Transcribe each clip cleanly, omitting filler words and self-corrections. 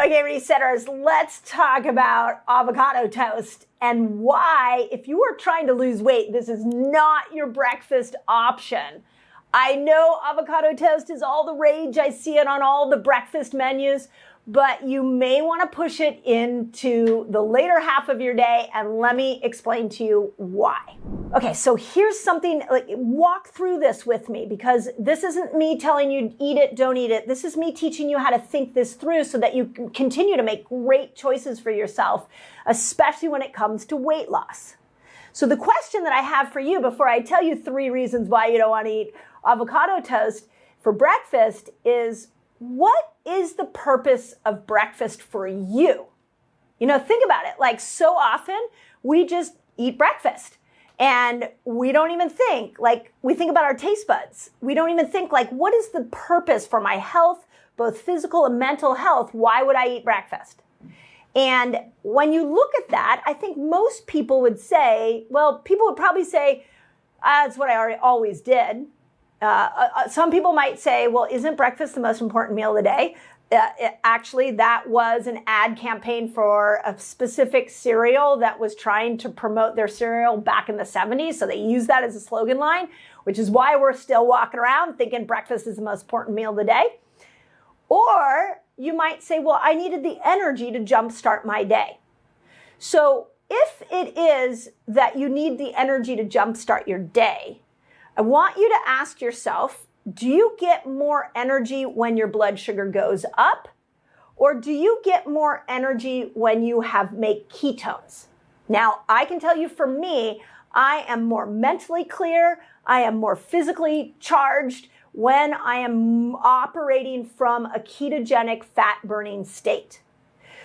Okay, resetters, let's talk about avocado toast and why, if you are trying to lose weight, this is not your breakfast option. I know avocado toast is all the rage. I see it on all the breakfast menus, but you may want to push it into the later half of your day, and let me explain to you why. Okay, so here's something, walk through this with me, because this isn't me telling you eat it, don't eat it. This is me teaching you how to think this through so that you can continue to make great choices for yourself, especially when it comes to weight loss. So the question that I have for you before I tell you 3 reasons why you don't want to eat avocado toast for breakfast is, what is the purpose of breakfast for you? Think about it. Like, so often we just eat breakfast and we don't even think, we think about our taste buds. We don't even think, what is the purpose for my health, both physical and mental health? Why would I eat breakfast? And when you look at that, I think most people would say, people would probably say, that's what I always did. Some people might say, isn't breakfast the most important meal of the day? Actually, that was an ad campaign for a specific cereal that was trying to promote their cereal back in the 70s. So they used that as a slogan line, which is why we're still walking around thinking breakfast is the most important meal of the day. Or you might say, I needed the energy to jumpstart my day. So if it is that you need the energy to jumpstart your day, I want you to ask yourself, do you get more energy when your blood sugar goes up? Or do you get more energy when you make ketones? Now, I can tell you for me, I am more mentally clear. I am more physically charged when I am operating from a ketogenic fat burning state.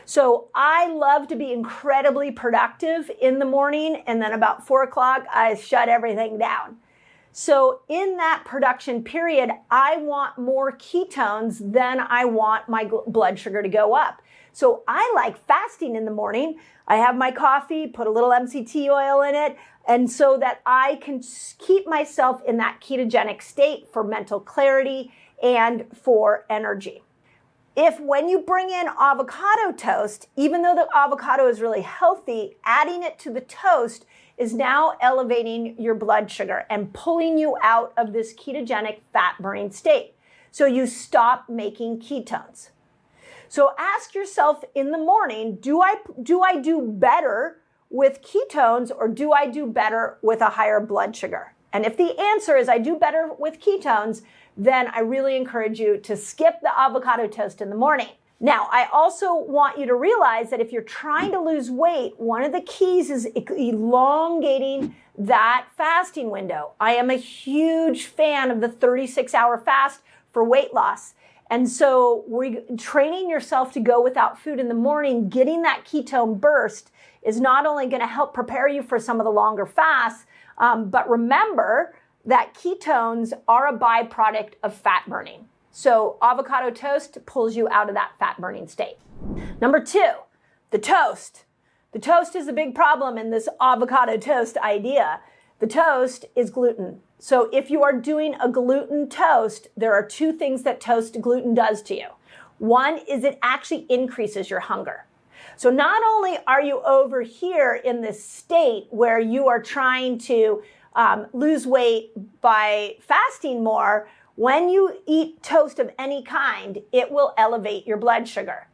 So I love to be incredibly productive in the morning, and then about 4 o'clock, I shut everything down. So in that production period, I want more ketones than I want my blood sugar to go up. So I like fasting in the morning. I have my coffee, put a little MCT oil in it, and so that I can keep myself in that ketogenic state for mental clarity and for energy. When you bring in avocado toast, even though the avocado is really healthy, adding it to the toast is now elevating your blood sugar and pulling you out of this ketogenic fat burning state. So you stop making ketones. So ask yourself in the morning, do I do better with ketones, or do I do better with a higher blood sugar? And if the answer is I do better with ketones, then I really encourage you to skip the avocado toast in the morning. Now, I also want you to realize that if you're trying to lose weight, one of the keys is elongating that fasting window. I am a huge fan of the 36-hour fast for weight loss. And so training yourself to go without food in the morning, getting that ketone burst, is not only going to help prepare you for some of the longer fasts, but remember that ketones are a byproduct of fat burning. So avocado toast pulls you out of that fat burning state. Number 2, the toast. The toast is a big problem in this avocado toast idea. The toast is gluten. So if you are doing a gluten toast, there are 2 things that toast gluten does to you. One is it actually increases your hunger. So not only are you over here in this state where you are trying to lose weight by fasting more, when you eat toast of any kind, it will elevate your blood sugar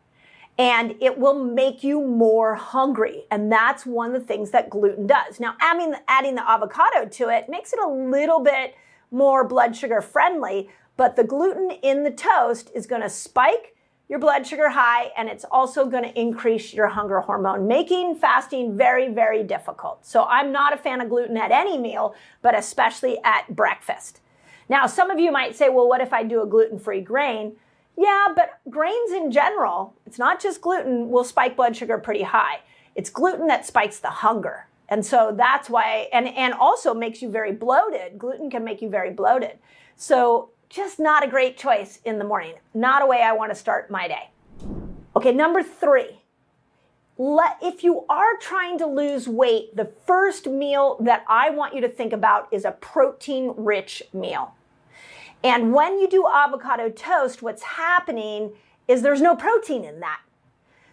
and it will make you more hungry. And that's one of the things that gluten does. Now, adding the avocado to it makes it a little bit more blood sugar friendly, but the gluten in the toast is going to spike your blood sugar high, and it's also going to increase your hunger hormone, making fasting very, very difficult. So I'm not a fan of gluten at any meal, but especially at breakfast. Now, some of you might say, what if I do a gluten-free grain? Yeah, but grains in general, it's not just gluten, will spike blood sugar pretty high. It's gluten that spikes the hunger. And so that's why, and also makes you very bloated. Gluten can make you very bloated. So just not a great choice in the morning. Not a way I want to start my day. Okay, number 3. If you are trying to lose weight, the first meal that I want you to think about is a protein-rich meal. And when you do avocado toast, what's happening is there's no protein in that.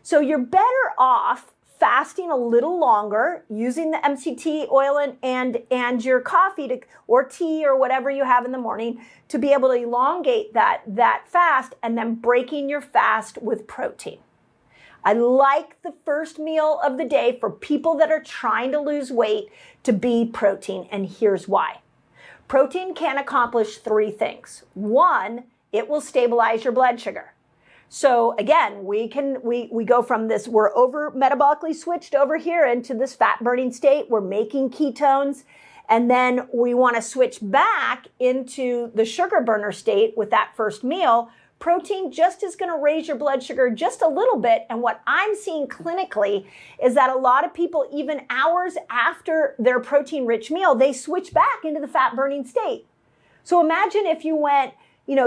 So you're better off fasting a little longer, using the MCT oil and your coffee or tea or whatever you have in the morning to be able to elongate that fast, and then breaking your fast with protein. I like the first meal of the day for people that are trying to lose weight to be protein, and here's why. Protein can accomplish 3 things. 1, it will stabilize your blood sugar. So again, we go from this, we're over metabolically switched over here into this fat burning state. We're making ketones, and then we want to switch back into the sugar burner state with that first meal. Protein just is going to raise your blood sugar just a little bit. And what I'm seeing clinically is that a lot of people, even hours after their protein rich meal, they switch back into the fat burning state. So imagine if you went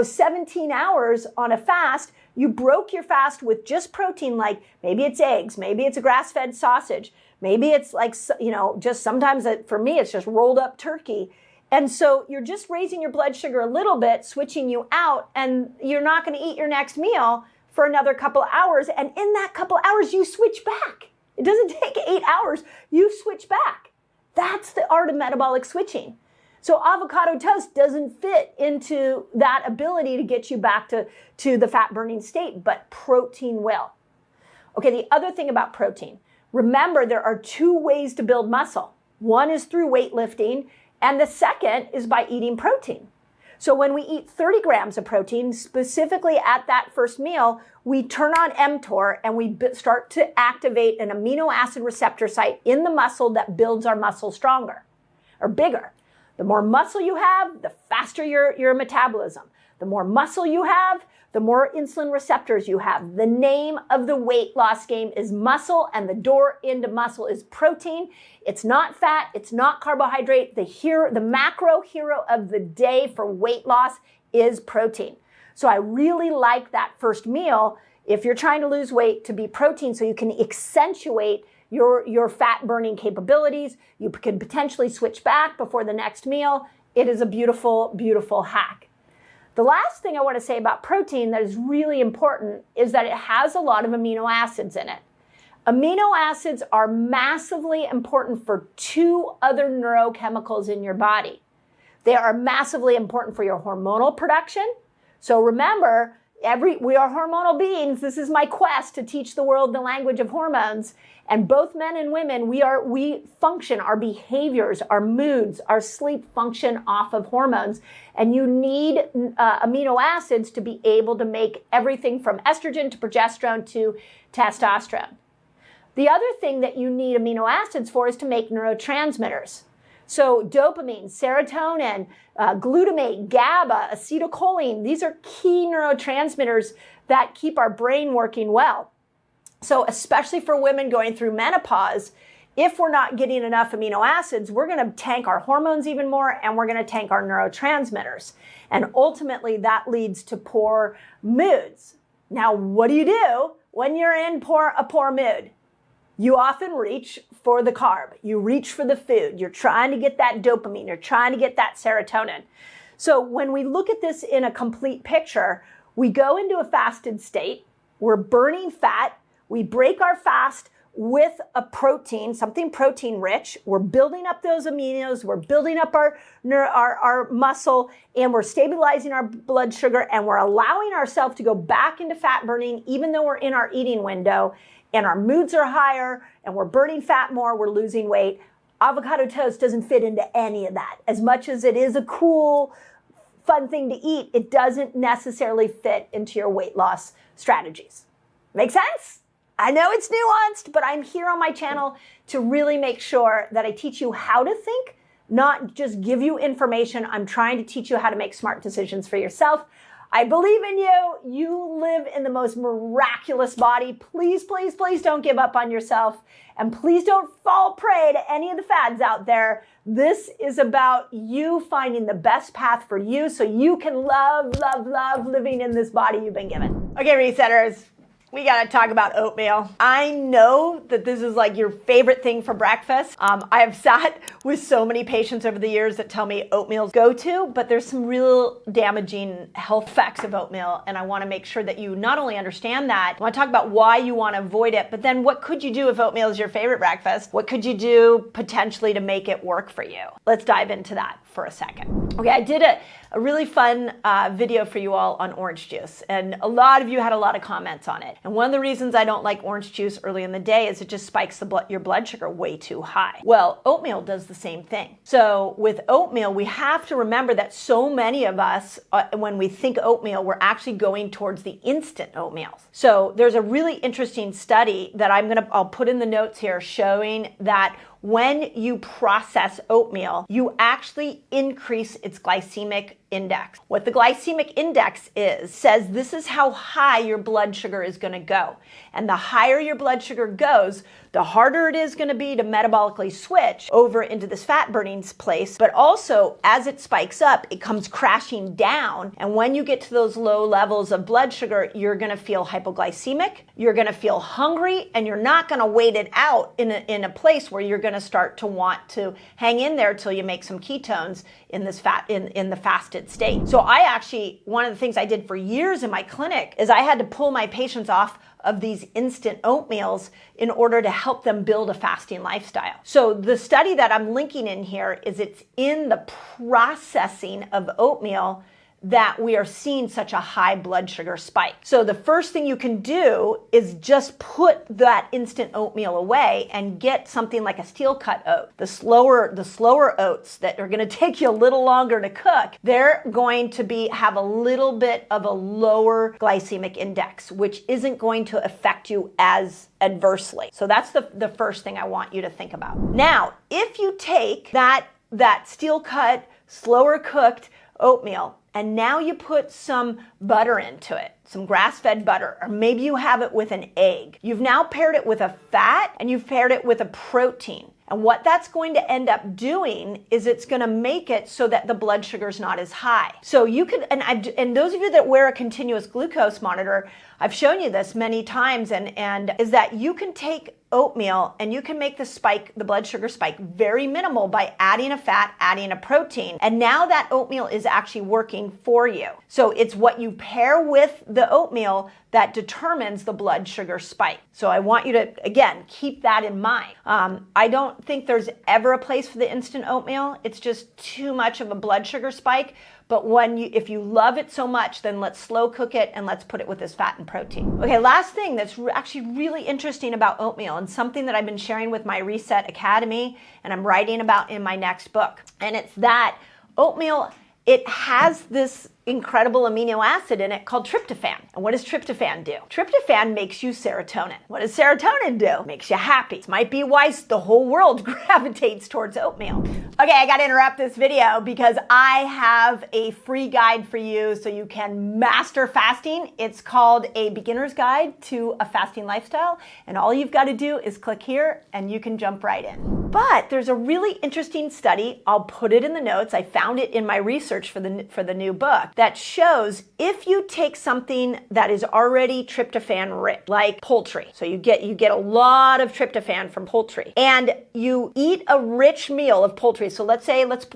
17 hours on a fast, you broke your fast with just protein, like maybe it's eggs, maybe it's a grass-fed sausage, maybe it's like, just sometimes for me, it's just rolled up turkey. And so you're just raising your blood sugar a little bit, switching you out, and you're not going to eat your next meal for another couple hours. And in that couple hours, you switch back. It doesn't take 8 hours. You switch back. That's the art of metabolic switching. So avocado toast doesn't fit into that ability to get you back to the fat burning state, but protein will. Okay, the other thing about protein, remember there are 2 ways to build muscle. One is through weightlifting, and the second is by eating protein. So when we eat 30 grams of protein, specifically at that first meal, we turn on mTOR and we start to activate an amino acid receptor site in the muscle that builds our muscle stronger or bigger. The more muscle you have, the faster your metabolism. The more muscle you have, the more insulin receptors you have. The name of the weight loss game is muscle, and the door into muscle is protein. It's not fat, it's not carbohydrate. The macro hero of the day for weight loss is protein. So I really like that first meal, if you're trying to lose weight, to be protein so you can accentuate your fat burning capabilities. You can potentially switch back before the next meal. It is a beautiful, beautiful hack. The last thing I want to say about protein that is really important is that it has a lot of amino acids in it. Amino acids are massively important for 2 other neurochemicals in your body. They are massively important for your hormonal production. So remember, we are hormonal beings. This is my quest to teach the world the language of hormones. And both men and women, we function, our behaviors, our moods, our sleep function off of hormones. And you need amino acids to be able to make everything from estrogen to progesterone to testosterone. The other thing that you need amino acids for is to make neurotransmitters. So dopamine, serotonin, glutamate, GABA, acetylcholine, these are key neurotransmitters that keep our brain working well. So especially for women going through menopause, if we're not getting enough amino acids, we're going to tank our hormones even more, and we're going to tank our neurotransmitters. And ultimately, that leads to poor moods. Now, what do you do when you're in a poor mood? You often reach for the carb. You reach for the food. You're trying to get that dopamine. You're trying to get that serotonin. So when we look at this in a complete picture, we go into a fasted state. We're burning fat. We break our fast with a protein, something protein rich. We're building up those aminos. We're building up our muscle, and we're stabilizing our blood sugar, and we're allowing ourselves to go back into fat burning even though we're in our eating window, and our moods are higher, and we're burning fat more, we're losing weight. Avocado toast doesn't fit into any of that. As much as it is a cool, fun thing to eat, it doesn't necessarily fit into your weight loss strategies. Make sense? I know it's nuanced, but I'm here on my channel to really make sure that I teach you how to think, not just give you information. I'm trying to teach you how to make smart decisions for yourself. I believe in you. You live in the most miraculous body. Please, please, please don't give up on yourself. And please don't fall prey to any of the fads out there. This is about you finding the best path for you so you can love, love, love living in this body you've been given. Okay, resetters. We gotta talk about oatmeal. I know that this is like your favorite thing for breakfast. I have sat with so many patients over the years that tell me oatmeal's go-to, but there's some real damaging health effects of oatmeal, and I wanna make sure that you not only understand that, I wanna talk about why you wanna avoid it, but then what could you do if oatmeal is your favorite breakfast? What could you do potentially to make it work for you? Let's dive into that for a second. Okay, I did a really fun video for you all on orange juice, and a lot of you had a lot of comments on it. And one of the reasons I don't like orange juice early in the day is it just spikes your blood sugar way too high. Well, oatmeal does the same thing. So with oatmeal, we have to remember that so many of us, when we think oatmeal, we're actually going towards the instant oatmeals. So there's a really interesting study that I'll put in the notes here showing that when you process oatmeal, you actually increase its glycemic index. What the glycemic index says this is how high your blood sugar is going to go. And the higher your blood sugar goes, the harder it is going to be to metabolically switch over into this fat burning place. But also, as it spikes up, it comes crashing down. And when you get to those low levels of blood sugar, you're going to feel hypoglycemic, you're going to feel hungry, and you're not going to wait it out in a place where you're going to start to want to hang in there till you make some ketones in this in the fasted state. So one of the things I did for years in my clinic is I had to pull my patients off of these instant oatmeals in order to help them build a fasting lifestyle. So the study that I'm linking in here it's in the processing of oatmeal that we are seeing such a high blood sugar spike. So the first thing you can do is just put that instant oatmeal away and get something like a steel cut oat. The slower oats that are going to take you a little longer to cook, they're going to have a little bit of a lower glycemic index, which isn't going to affect you as adversely. So that's the first thing I want you to think about. Now, if you take that steel cut, slower cooked oatmeal, and now you put some butter into it, some grass-fed butter, or maybe you have it with an egg. You've now paired it with a fat and you've paired it with a protein. And what that's going to end up doing is it's going to make it so that the blood sugar is not as high. So you could, and those of you that wear a continuous glucose monitor, I've shown you this many times, and is that you can take oatmeal and you can make the blood sugar spike very minimal by adding a fat, adding a protein. And now that oatmeal is actually working for you. So it's what you pair with the oatmeal that determines the blood sugar spike. So I want you to, again, keep that in mind. I don't think there's ever a place for the instant oatmeal. It's just too much of a blood sugar spike. But if you love it so much, then let's slow cook it and let's put it with this fat and protein. Okay, last thing that's actually really interesting about oatmeal and something that I've been sharing with my Reset Academy and I'm writing about in my next book. And it's that oatmeal, it has this incredible amino acid in it called tryptophan. And what does tryptophan do? Tryptophan makes you serotonin. What does serotonin do? Makes you happy. This might be why the whole world gravitates towards oatmeal. Okay, I gotta interrupt this video because I have a free guide for you so you can master fasting. It's called A Beginner's Guide to a Fasting Lifestyle. And all you've got to do is click here and you can jump right in. But there's a really interesting study. I'll put it in the notes. I found it in my research for the new book that shows if you take something that is already tryptophan rich, like poultry, so you get a lot of tryptophan from poultry, and you eat a rich meal of poultry. So let's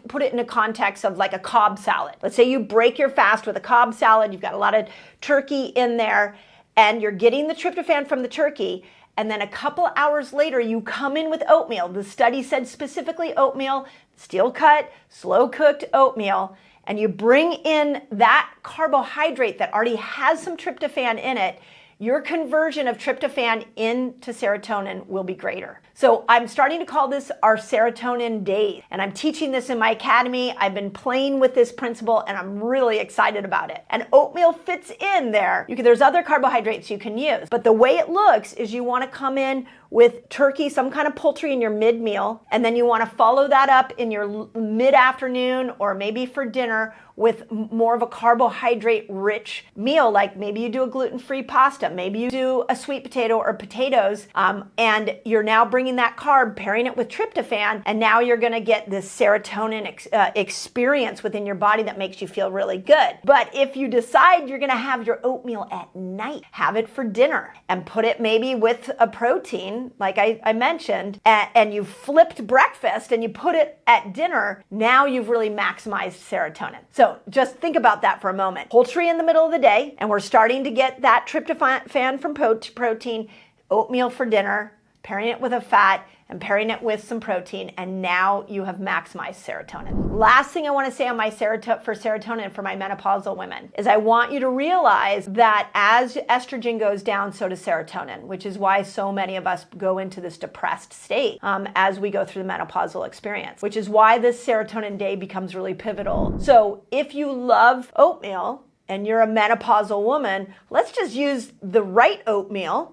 put it in a context of like a Cobb salad. Let's say you break your fast with a Cobb salad. You've got a lot of turkey in there, and you're getting the tryptophan from the turkey. And then a couple hours later, you come in with oatmeal. The study said specifically oatmeal, steel cut, slow cooked oatmeal, and you bring in that carbohydrate that already has some tryptophan in it, your conversion of tryptophan into serotonin will be greater. So I'm starting to call this our serotonin days, and I'm teaching this in my academy. I've been playing with this principle, and I'm really excited about it. And oatmeal fits in there. There's other carbohydrates you can use, but the way it looks is you want to come in with turkey, some kind of poultry in your mid-meal, and then you want to follow that up in your mid-afternoon or maybe for dinner with more of a carbohydrate-rich meal, like maybe you do a gluten-free pasta, maybe you do a sweet potato or potatoes, and you're now bringing that carb, pairing it with tryptophan, and now you're going to get this serotonin experience within your body that makes you feel really good. But if you decide you're going to have your oatmeal at night, have it for dinner and put it maybe with a protein, like I mentioned, and you flipped breakfast and you put it at dinner, now you've really maximized serotonin. So just think about that for a moment. Poultry in the middle of the day, and we're starting to get that tryptophan from protein, oatmeal for dinner, pairing it with a fat, and pairing it with some protein, and now you have maximized serotonin. Last thing I want to say on my serotonin for my menopausal women is I want you to realize that as estrogen goes down, so does serotonin, which is why so many of us go into this depressed state as we go through the menopausal experience, which is why this serotonin day becomes really pivotal. So if you love oatmeal and you're a menopausal woman, let's just use the right oatmeal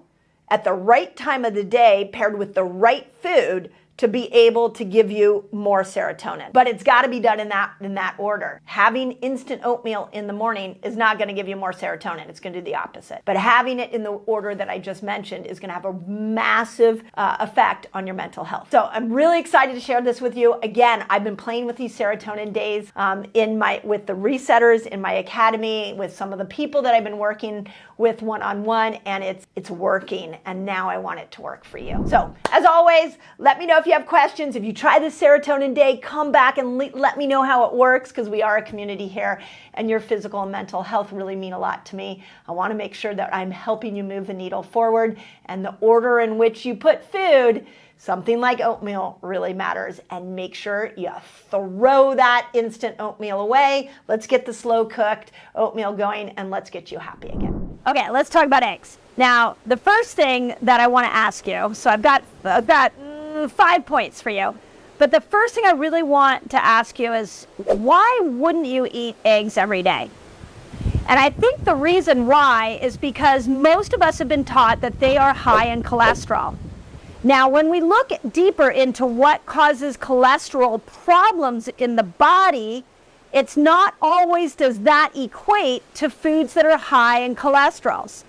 at the right time of the day paired with the right food to be able to give you more serotonin. But it's got to be done in that order. Having instant oatmeal in the morning is not going to give you more serotonin. It's going to do the opposite. But having it in the order that I just mentioned is going to have a massive effect on your mental health. So I'm really excited to share this with you. Again, I've been playing with these serotonin days with the resetters in my academy, with some of the people that I've been working with one-on-one, and it's working. And now I want it to work for you. So as always, let me know if you have questions. If you try this serotonin day, come back and let me know how it works, because we are a community here and your physical and mental health really mean a lot to me. I want to make sure that I'm helping you move the needle forward, and the order in which you put food, something like oatmeal, really matters. And make sure you throw that instant oatmeal away. Let's get the slow cooked oatmeal going, and let's get you happy again. Okay, let's talk about eggs. Now, the first thing that I want to ask you, so I've got 5 points for you. But the first thing I really want to ask you is, why wouldn't you eat eggs every day? And I think the reason why is because most of us have been taught that they are high in cholesterol. Now, when we look deeper into what causes cholesterol problems in the body, it's not always does that equate to foods that are high in cholesterol.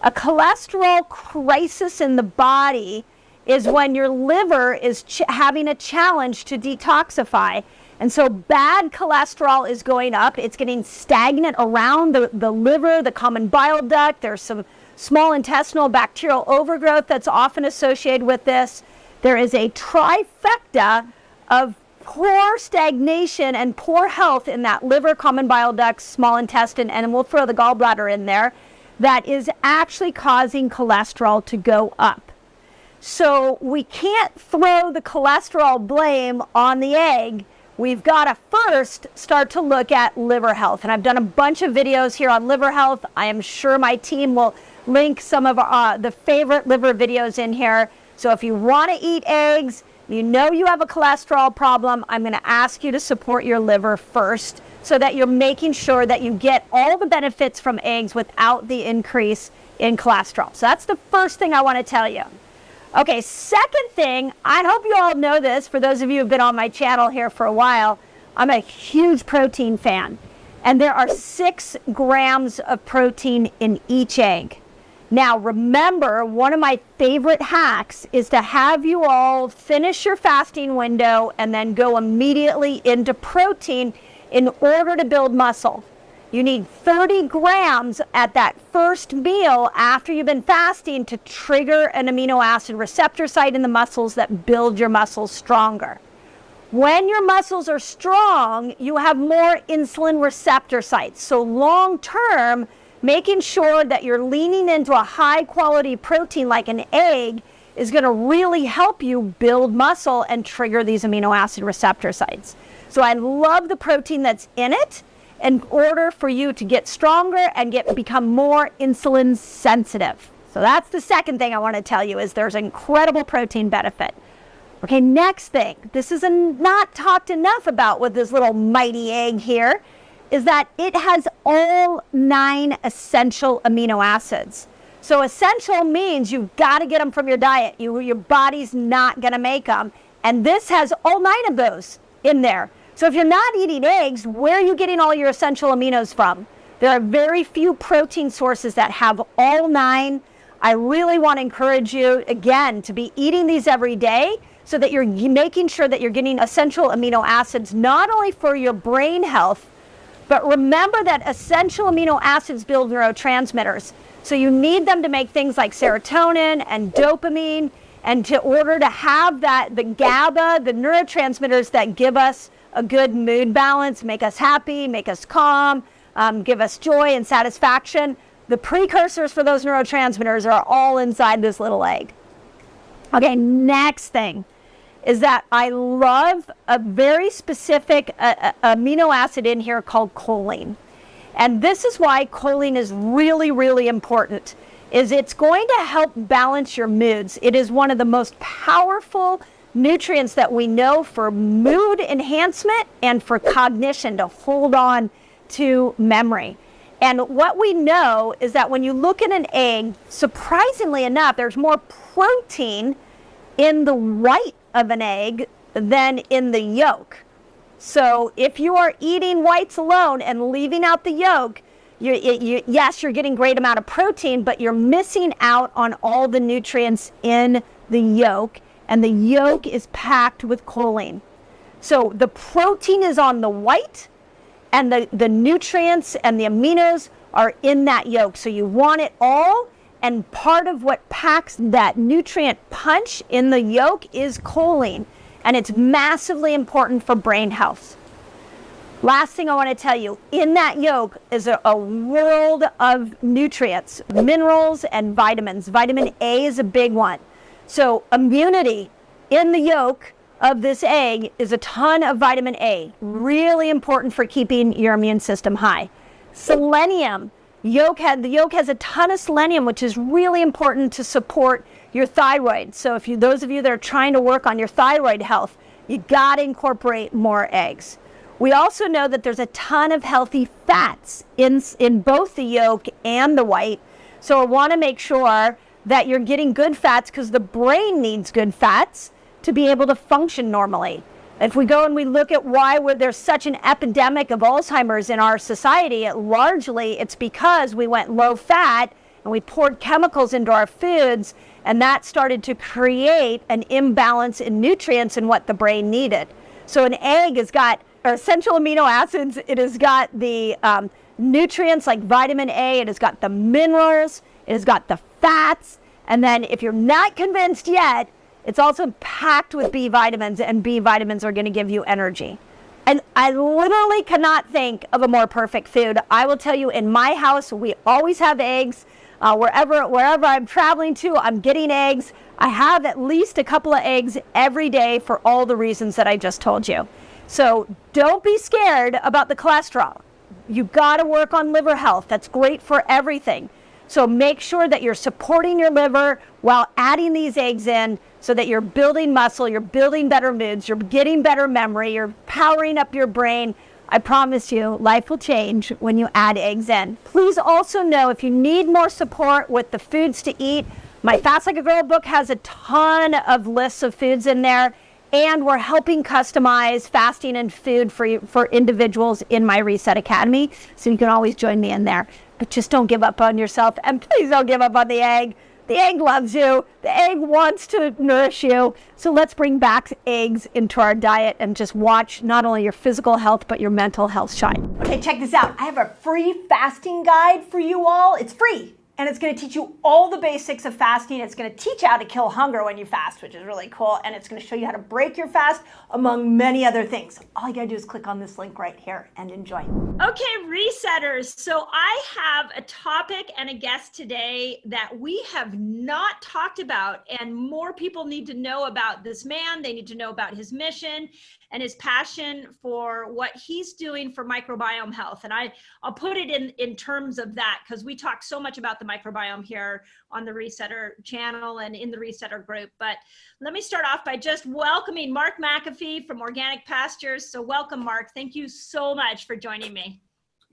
A cholesterol crisis in the body is when your liver is having a challenge to detoxify. And so bad cholesterol is going up. It's getting stagnant around the liver, the common bile duct. There's some small intestinal bacterial overgrowth that's often associated with this. There is a trifecta of poor stagnation and poor health in that liver, common bile duct, small intestine, and we'll throw the gallbladder in there, that is actually causing cholesterol to go up. So we can't throw the cholesterol blame on the egg. We've got to first start to look at liver health. And I've done a bunch of videos here on liver health. I am sure my team will link some of the favorite liver videos in here. So if you want to eat eggs, you know you have a cholesterol problem, I'm going to ask you to support your liver first so that you're making sure that you get all the benefits from eggs without the increase in cholesterol. So that's the first thing I want to tell you. Okay, second thing, I hope you all know this, for those of you who've been on my channel here for a while, I'm a huge protein fan. And there are 6 grams of protein in each egg. Now remember, one of my favorite hacks is to have you all finish your fasting window and then go immediately into protein in order to build muscle. You need 30 grams at that first meal after you've been fasting to trigger an amino acid receptor site in the muscles that build your muscles stronger. When your muscles are strong, you have more insulin receptor sites. So long term, making sure that you're leaning into a high quality protein like an egg is going to really help you build muscle and trigger these amino acid receptor sites. So I love the protein that's in it in order for you to get stronger and become more insulin sensitive. So that's the second thing I want to tell you, is there's incredible protein benefit. Okay, next thing, this is not talked enough about with this little mighty egg here, is that it has all 9 essential amino acids. So essential means you've got to get them from your diet. Your body's not going to make them. And this has all 9 of those in there. So if you're not eating eggs, where are you getting all your essential aminos from? There are very few protein sources that have all 9. I really want to encourage you, again, to be eating these every day so that you're making sure that you're getting essential amino acids, not only for your brain health, but remember that essential amino acids build neurotransmitters. So you need them to make things like serotonin and dopamine, and to order to have that, the GABA, the neurotransmitters that give us a good mood balance, make us happy, make us calm, give us joy and satisfaction. The precursors for those neurotransmitters are all inside this little egg. Okay, next thing is that I love a very specific amino acid in here called choline. And this is why choline is really, really important, is it's going to help balance your moods. It is one of the most powerful nutrients that we know for mood enhancement and for cognition, to hold on to memory. And what we know is that when you look at an egg, surprisingly enough, there's more protein in the white of an egg than in the yolk. So if you are eating whites alone and leaving out the yolk, yes, you're getting great amount of protein, but you're missing out on all the nutrients in the yolk, and the yolk is packed with choline. So the protein is on the white, and the nutrients and the aminos are in that yolk. So you want it all, and part of what packs that nutrient punch in the yolk is choline, and it's massively important for brain health. Last thing I want to tell you, in that yolk is a world of nutrients, minerals, and vitamins. Vitamin A is a big one. So immunity in the yolk of this egg is a ton of vitamin A, really important for keeping your immune system high. Selenium, the yolk has a ton of selenium, which is really important to support your thyroid. So if those of you that are trying to work on your thyroid health, you got to incorporate more eggs. We also know that there's a ton of healthy fats in both the yolk and the white. So I want to make sure that you're getting good fats, because the brain needs good fats to be able to function normally. If we go and we look at why there's such an epidemic of Alzheimer's in our society, largely it's because we went low fat and we poured chemicals into our foods, and that started to create an imbalance in nutrients and what the brain needed. So an egg has got essential amino acids, it has got the nutrients like vitamin A, it has got the minerals, it has got the fats, and then if you're not convinced yet, it's also packed with B vitamins, and B vitamins are going to give you energy. And I literally cannot think of a more perfect food. I will tell you, in my house, we always have eggs. Wherever I'm traveling to, I'm getting eggs. I have at least a couple of eggs every day for all the reasons that I just told you. So don't be scared about the cholesterol. You've got to work on liver health. That's great for everything. So make sure that you're supporting your liver while adding these eggs in, so that you're building muscle, you're building better moods, you're getting better memory, you're powering up your brain. I promise you, life will change when you add eggs in. Please also know, if you need more support with the foods to eat, my Fast Like a Girl book has a ton of lists of foods in there, and we're helping customize fasting and food for individuals in my Reset Academy, so you can always join me in there. But just don't give up on yourself, and please don't give up on the egg. The egg loves you. The egg wants to nourish you. So let's bring back eggs into our diet and just watch not only your physical health, but your mental health shine. Okay, check this out. I have a free fasting guide for you all. It's free, and it's going to teach you all the basics of fasting. It's going to teach you how to kill hunger when you fast, which is really cool, and it's going to show you how to break your fast, among many other things. All you got to do is click on this link right here and enjoy. Okay, resetters. So I have a topic and a guest today that we have not talked about, and more people need to know about this man. They need to know about his mission and his passion for what he's doing for microbiome health. And I'll put it in terms of that, because we talk so much about the microbiome here on the Resetter channel and in the Resetter group. But let me start off by just welcoming Mark McAfee from Organic Pastures. So welcome, Mark. Thank you so much for joining me.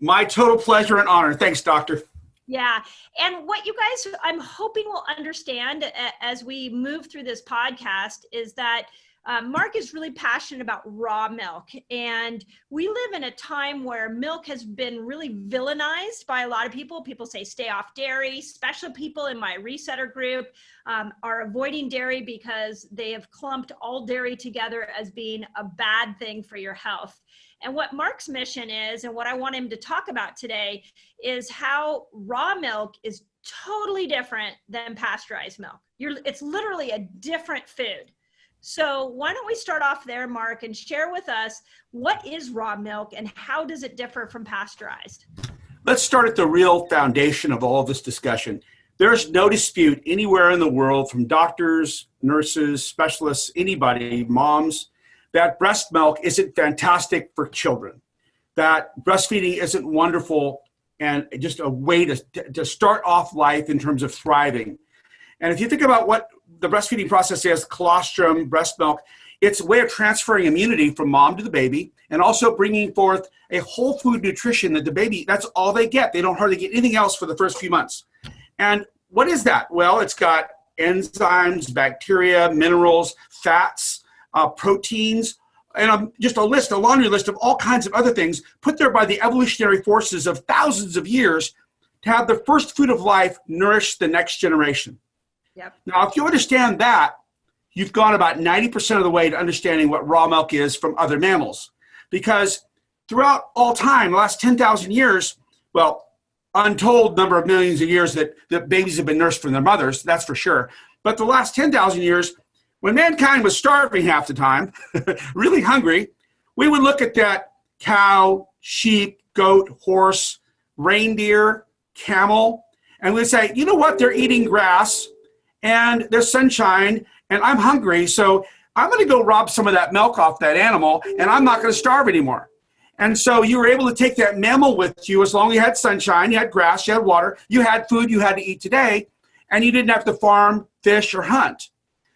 My total pleasure and honor. Thanks, Doctor. Yeah. And what you guys, I'm hoping will understand as we move through this podcast is that Mark is really passionate about raw milk. And we live in a time where milk has been really villainized by a lot of people. People say stay off dairy. Special people in my resetter group are avoiding dairy because they have clumped all dairy together as being a bad thing for your health. And what Mark's mission is, and what I want him to talk about today, is how raw milk is totally different than pasteurized milk. It's literally a different food. So why don't we start off there, Mark, and share with us what is raw milk and how does it differ from pasteurized? Let's start at the real foundation of all of this discussion. There's no dispute anywhere in the world, from doctors, nurses, specialists, anybody, moms, that breast milk isn't fantastic for children, that breastfeeding isn't wonderful and just a way to start off life in terms of thriving. And if you think about what the breastfeeding process is, colostrum, breast milk, it's a way of transferring immunity from mom to the baby and also bringing forth a whole food nutrition that the baby, that's all they get. They don't hardly get anything else for the first few months. And what is that? Well, it's got enzymes, bacteria, minerals, fats, proteins, and just a laundry list of all kinds of other things put there by the evolutionary forces of thousands of years to have the first food of life nourish the next generation. Yep. Now, if you understand that, you've gone about 90% of the way to understanding what raw milk is from other mammals. Because throughout all time, the last 10,000 years, well, untold number of millions of years that babies have been nursed from their mothers, that's for sure. But the last 10,000 years, when mankind was starving half the time, really hungry, we would look at that cow, sheep, goat, horse, reindeer, camel, and we'd say, you know what, they're eating grass, and there's sunshine, and I'm hungry, so I'm going to go rob some of that milk off that animal, and I'm not going to starve anymore. And so you were able to take that mammal with you as long as you had sunshine, you had grass, you had water, you had food you had to eat today, and you didn't have to farm, fish, or hunt.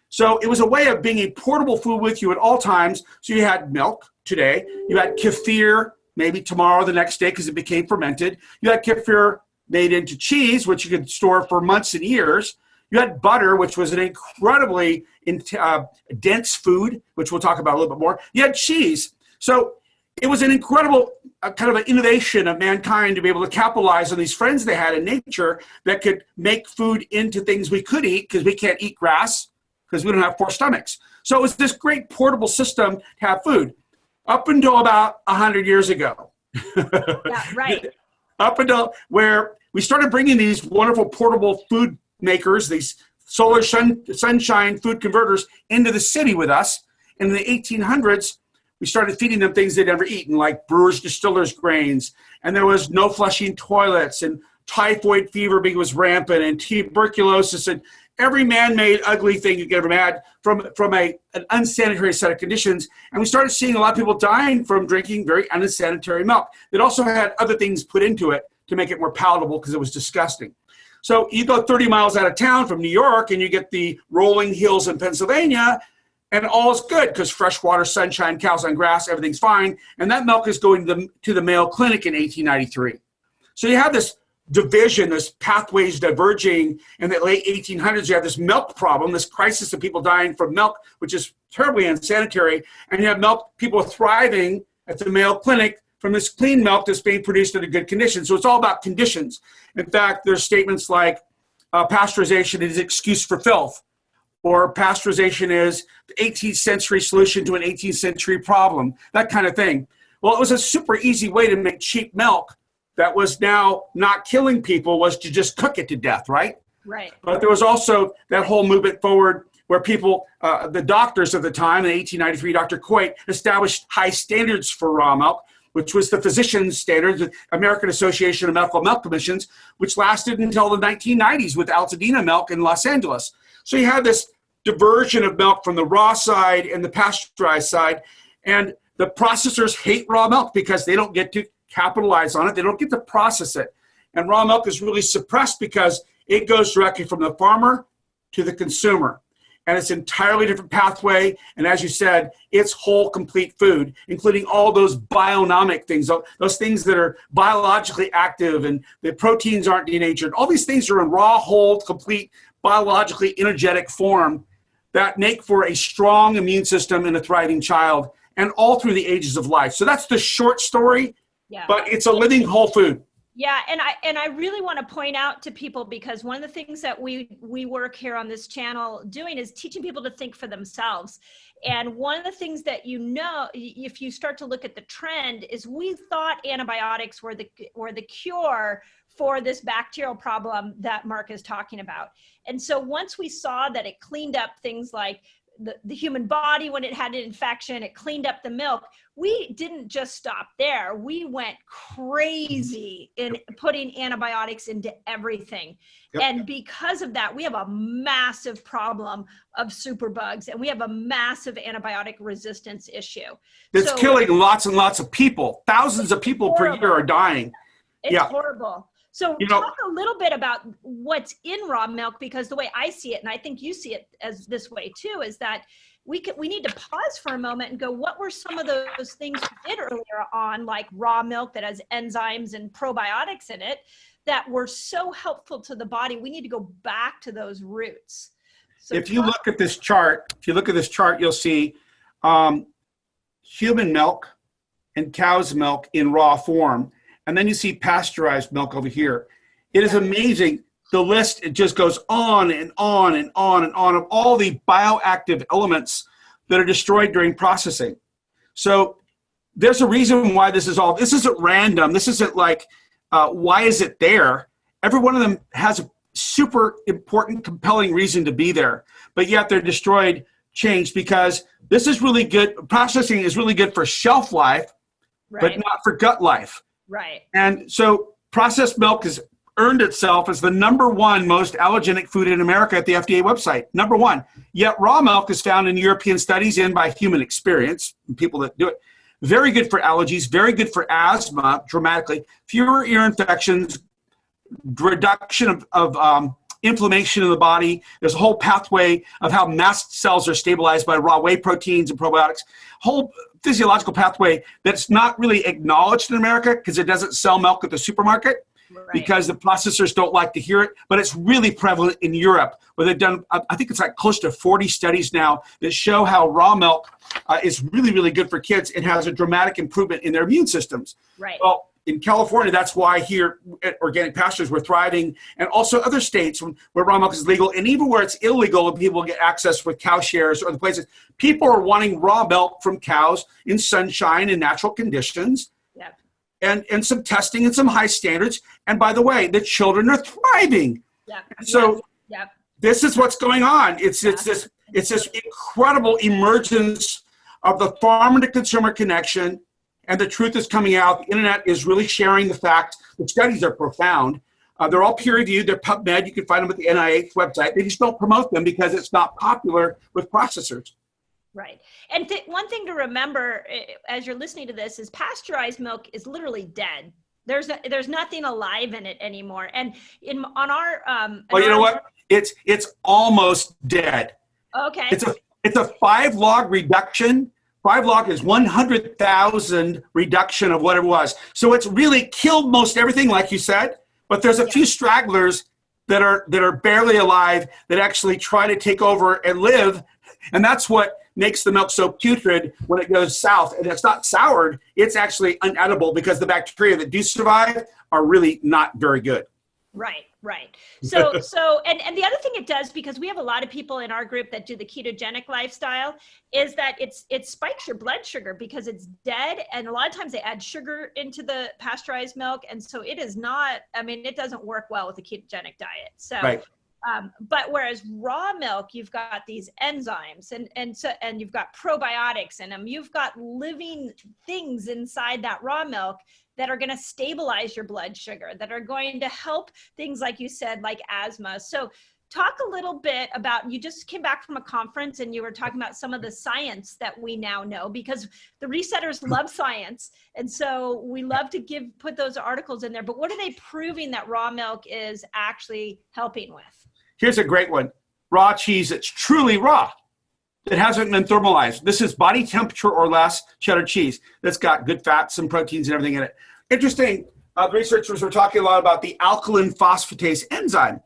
So it was a way of being a portable food with you at all times. So you had milk today, you had kefir maybe tomorrow, the next day, because it became fermented. You had kefir made into cheese, which you could store for months and years. You had butter, which was an incredibly dense food, which we'll talk about a little bit more. You had cheese. So it was an incredible kind of an innovation of mankind to be able to capitalize on these friends they had in nature that could make food into things we could eat, because we can't eat grass because we don't have 4 stomachs. So it was this great portable system to have food up until about 100 years ago. Yeah, right. Up until where we started bringing these wonderful portable food makers, these solar sunshine food converters, into the city with us. And in the 1800s, we started feeding them things they'd never eaten, like brewers, distillers' grains. And there was no flushing toilets, and typhoid fever was rampant, and tuberculosis, and every man-made ugly thing you could ever imagine from an unsanitary set of conditions. And we started seeing a lot of people dying from drinking very unsanitary milk. It also had other things put into it to make it more palatable because it was disgusting. So you go 30 miles out of town from New York and you get the rolling hills in Pennsylvania, and all's good because fresh water, sunshine, cows on grass, everything's fine. And that milk is going to the Mayo Clinic in 1893. So you have this division, this pathways diverging. In the late 1800s, you have this milk problem, this crisis of people dying from milk, which is terribly unsanitary. And you have people thriving at the Mayo Clinic from this clean milk that's being produced in a good condition. So it's all about conditions. In fact, there's statements like pasteurization is an excuse for filth, or pasteurization is the 18th century solution to an 18th century problem, that kind of thing. Well, it was a super easy way to make cheap milk that was now not killing people, was to just cook it to death, right? Right. But there was also that whole movement forward where people, the doctors of the time, in 1893, Dr. Coit established high standards for raw milk, which was the physician's standards, the American Association of Medical Milk Commissions, which lasted until the 1990s with Altadena milk in Los Angeles. So you have this diversion of milk from the raw side and the pasteurized side, and the processors hate raw milk because they don't get to capitalize on it. They don't get to process it. And raw milk is really suppressed because it goes directly from the farmer to the consumer. and it's an entirely different pathway. And as you said, it's whole, complete food, including all those bionomic things, those things that are biologically active and the proteins aren't denatured. All these things are in raw, whole, complete, biologically energetic form that make for a strong immune system and a thriving child, and all through the ages of life. So that's the short story, but it's a living whole food. Yeah, and I really want to point out to people, because one of the things that we work here on this channel doing is teaching people to think for themselves. And one of the things that, if you start to look at the trend, is we thought antibiotics were the cure for this bacterial problem that Mark is talking about. And so once we saw that it cleaned up things like the human body when it had an infection, it cleaned up the milk, we didn't just stop there. We went crazy in putting antibiotics into everything. Yep. And because of that, we have a massive problem of superbugs, and we have a massive antibiotic resistance issue. It's killing lots and lots of people. Thousands of people per year are dying. It's horrible. So talk a little bit about what's in raw milk, because the way I see it, and I think you see it as this way too, is that we need to pause for a moment and go, what were some of those things we did earlier on, like raw milk that has enzymes and probiotics in it, that were so helpful to the body? We need to go back to those roots. So if you look at this chart, you'll see human milk and cow's milk in raw form. And then you see pasteurized milk over here. It is amazing. The list, it just goes on and on and on and on of all the bioactive elements that are destroyed during processing. So there's a reason why this isn't random. This isn't like, why is it there? Every one of them has a super important, compelling reason to be there. But yet they're destroyed, changed, because this is really good. Processing is really good for shelf life, but not for gut life. Right. And so processed milk has earned itself as the #1 most allergenic food in America at the FDA website, #1. Yet raw milk is found in European studies and by human experience, people that do it. Very good for allergies, very good for asthma, dramatically. Fewer ear infections, reduction of inflammation in the body. There's a whole pathway of how mast cells are stabilized by raw whey proteins and probiotics. Whole physiological pathway that's not really acknowledged in America because it doesn't sell milk at the supermarket, because the processors don't like to hear it. But it's really prevalent in Europe, where they've done, I think it's like close to 40 studies now that show how raw milk is really, really good for kids and has a dramatic improvement in their immune systems. Right. Well, in California, that's why here at Organic Pastures we're thriving, and also other states where raw milk is legal, and even where it's illegal and people get access with cow shares or other places, people are wanting raw milk from cows in sunshine and natural conditions, and some testing and some high standards. And by the way, the children are thriving. So this is what's going on. It's this incredible emergence of the farmer to consumer connection. And the truth is coming out. The internet is really sharing the fact. The studies are profound. They're all peer-reviewed. They're PubMed. You can find them at the NIH website. They just don't promote them because it's not popular with processors. Right. And one thing to remember as you're listening to this is pasteurized milk is literally dead. There's nothing alive in it anymore. And on our well, you know what? It's almost dead. Okay. It's a 5 log reduction. 5 log is 100,000 reduction of what it was. So it's really killed most everything, like you said. But there's a few stragglers that are barely alive that actually try to take over and live, and that's what makes the milk so putrid when it goes south. And it's not soured; it's actually unedible because the bacteria that do survive are really not very good. Right. So and the other thing it does, because we have a lot of people in our group that do the ketogenic lifestyle, is that it spikes your blood sugar because it's dead. And a lot of times they add sugar into the pasteurized milk. And so it is not, it doesn't work well with a ketogenic diet. So, but whereas raw milk, you've got these enzymes and you've got probiotics in them. You've got living things inside that raw milk that are going to stabilize your blood sugar, that are going to help things like you said, like asthma. So talk a little bit about, you just came back from a conference and you were talking about some of the science that we now know, because the resetters love science. And so we love to put those articles in there, but what are they proving that raw milk is actually helping with? Here's a great one. raw cheese that's truly raw, that hasn't been thermalized. This is body temperature or less cheddar cheese that's got good fats and proteins and everything in it. Interesting, the researchers were talking a lot about the alkaline phosphatase enzyme.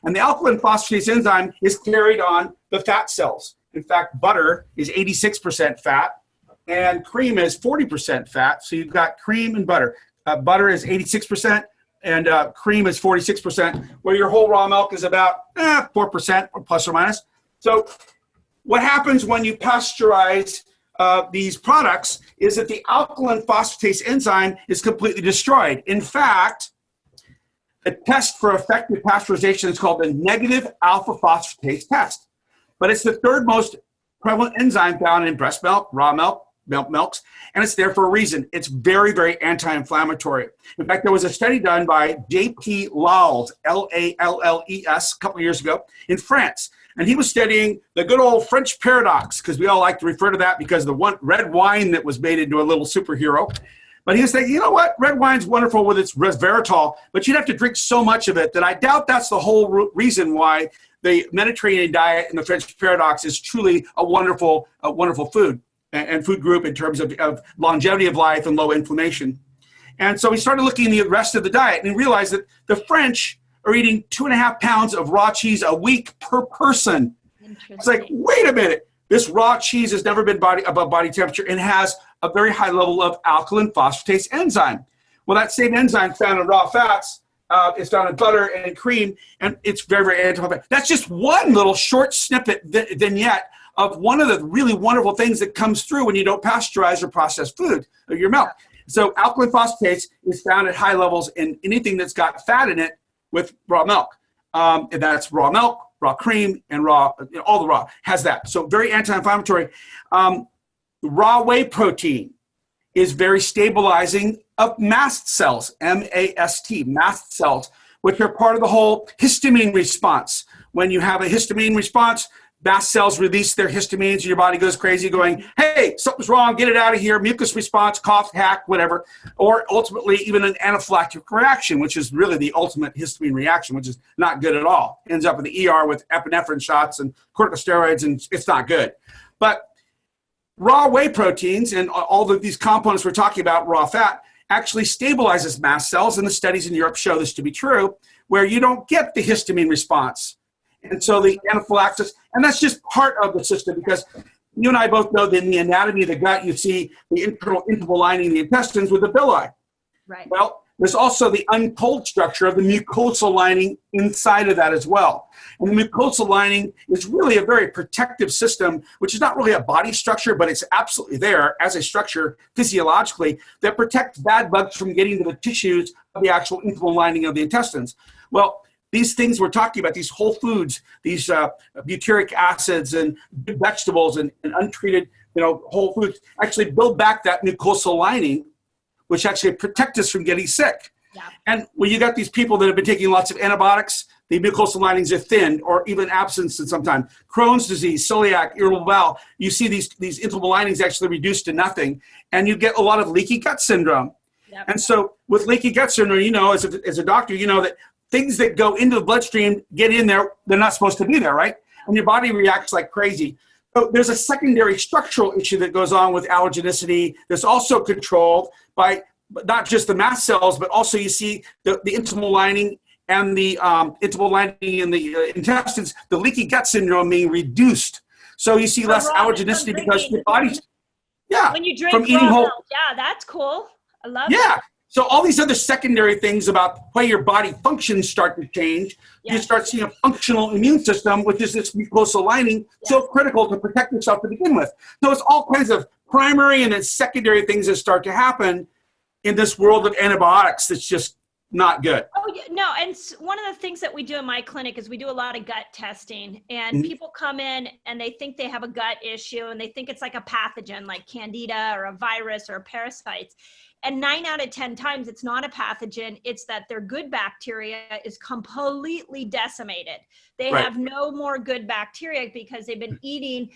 And the alkaline phosphatase enzyme is carried on the fat cells. In fact, butter is 86% fat and cream is 40% fat. So you've got cream and butter. Butter is 86% and cream is 46%, where your whole raw milk is about 4% or plus or minus. So what happens when you pasteurize these products is that the alkaline phosphatase enzyme is completely destroyed. In fact, a test for effective pasteurization is called the negative alpha phosphatase test. But it's the third most prevalent enzyme found in breast milk, raw milk, milks, and it's there for a reason. It's very, very anti-inflammatory. In fact, there was a study done by J.P. Lalles, L-A-L-L-E-S, a couple of years ago in France. And he was studying the good old French paradox, because we all like to refer to that because of the one red wine that was made into a little superhero. But he was saying, you know what? Red wine's wonderful with its resveratrol, but you'd have to drink so much of it that I doubt that's the whole reason why the Mediterranean diet and the French paradox is truly a wonderful food and food group in terms of longevity of life and low inflammation. And so he started looking at the rest of the diet and he realized that the French are eating 2.5 pounds of raw cheese a week per person. It's like, wait a minute. This raw cheese has never been above body temperature and has a very high level of alkaline phosphatase enzyme. Well, that same enzyme found in raw fats is found in butter and in cream, and it's very, very anti-inflammatory. That's just one little short snippet vignette of one of the really wonderful things that comes through when you don't pasteurize or process food or your milk. So alkaline phosphatase is found at high levels in anything that's got fat in it with raw milk. And that's raw milk, raw cream, and raw, all the raw has that. So very anti-inflammatory. Raw whey protein is very stabilizing of mast cells, M-A-S-T, mast cells, which are part of the whole histamine response. When you have a histamine response, mast cells release their histamines and your body goes crazy going, hey, something's wrong, get it out of here, mucus response, cough, hack, whatever. Or ultimately even an anaphylactic reaction, which is really the ultimate histamine reaction, which is not good at all. Ends up in the ER with epinephrine shots and corticosteroids, and it's not good. But raw whey proteins and all of these components we're talking about, raw fat, actually stabilizes mast cells, and the studies in Europe show this to be true, where you don't get the histamine response. And so the anaphylaxis, and that's just part of the system, because you and I both know that in the anatomy of the gut, you see the internal lining of the intestines with the villi. Right. Well, there's also the untold structure of the mucosal lining inside of that as well. And the mucosal lining is really a very protective system, which is not really a body structure, but it's absolutely there as a structure physiologically that protects bad bugs from getting to the tissues of the actual internal lining of the intestines. Well, these things we're talking about, these whole foods, these butyric acids and vegetables and untreated, whole foods actually build back that mucosal lining, which actually protect us from getting sick. Yeah. And when you got these people that have been taking lots of antibiotics, the mucosal linings are thinned or even absent sometimes. Crohn's disease, celiac, irritable bowel, you see these internal linings actually reduced to nothing, and you get a lot of leaky gut syndrome. Yep. And so with leaky gut syndrome, as a doctor, you know that things that go into the bloodstream get in there, they're not supposed to be there, right? And your body reacts like crazy. So there's a secondary structural issue that goes on with allergenicity that's also controlled by not just the mast cells, but also you see the internal lining and the internal lining in the intestines, the leaky gut syndrome being reduced. So you see less allergenicity because your body's, when you drink from eating raw whole, milk. Yeah, that's cool. I love that. So all these other secondary things about why your body functions start to change. You start seeing a functional immune system, which is this mucosal lining, so critical to protect yourself to begin with. So it's all kinds of primary and then secondary things that start to happen in this world of antibiotics that's just not good. Oh, no. And one of the things that we do in my clinic is we do a lot of gut testing, and people come in and they think they have a gut issue and they think it's like a pathogen like candida or a virus or parasites. And 9 out of 10 times, it's not a pathogen. It's that their good bacteria is completely decimated. They Right. have no more good bacteria because they've been eating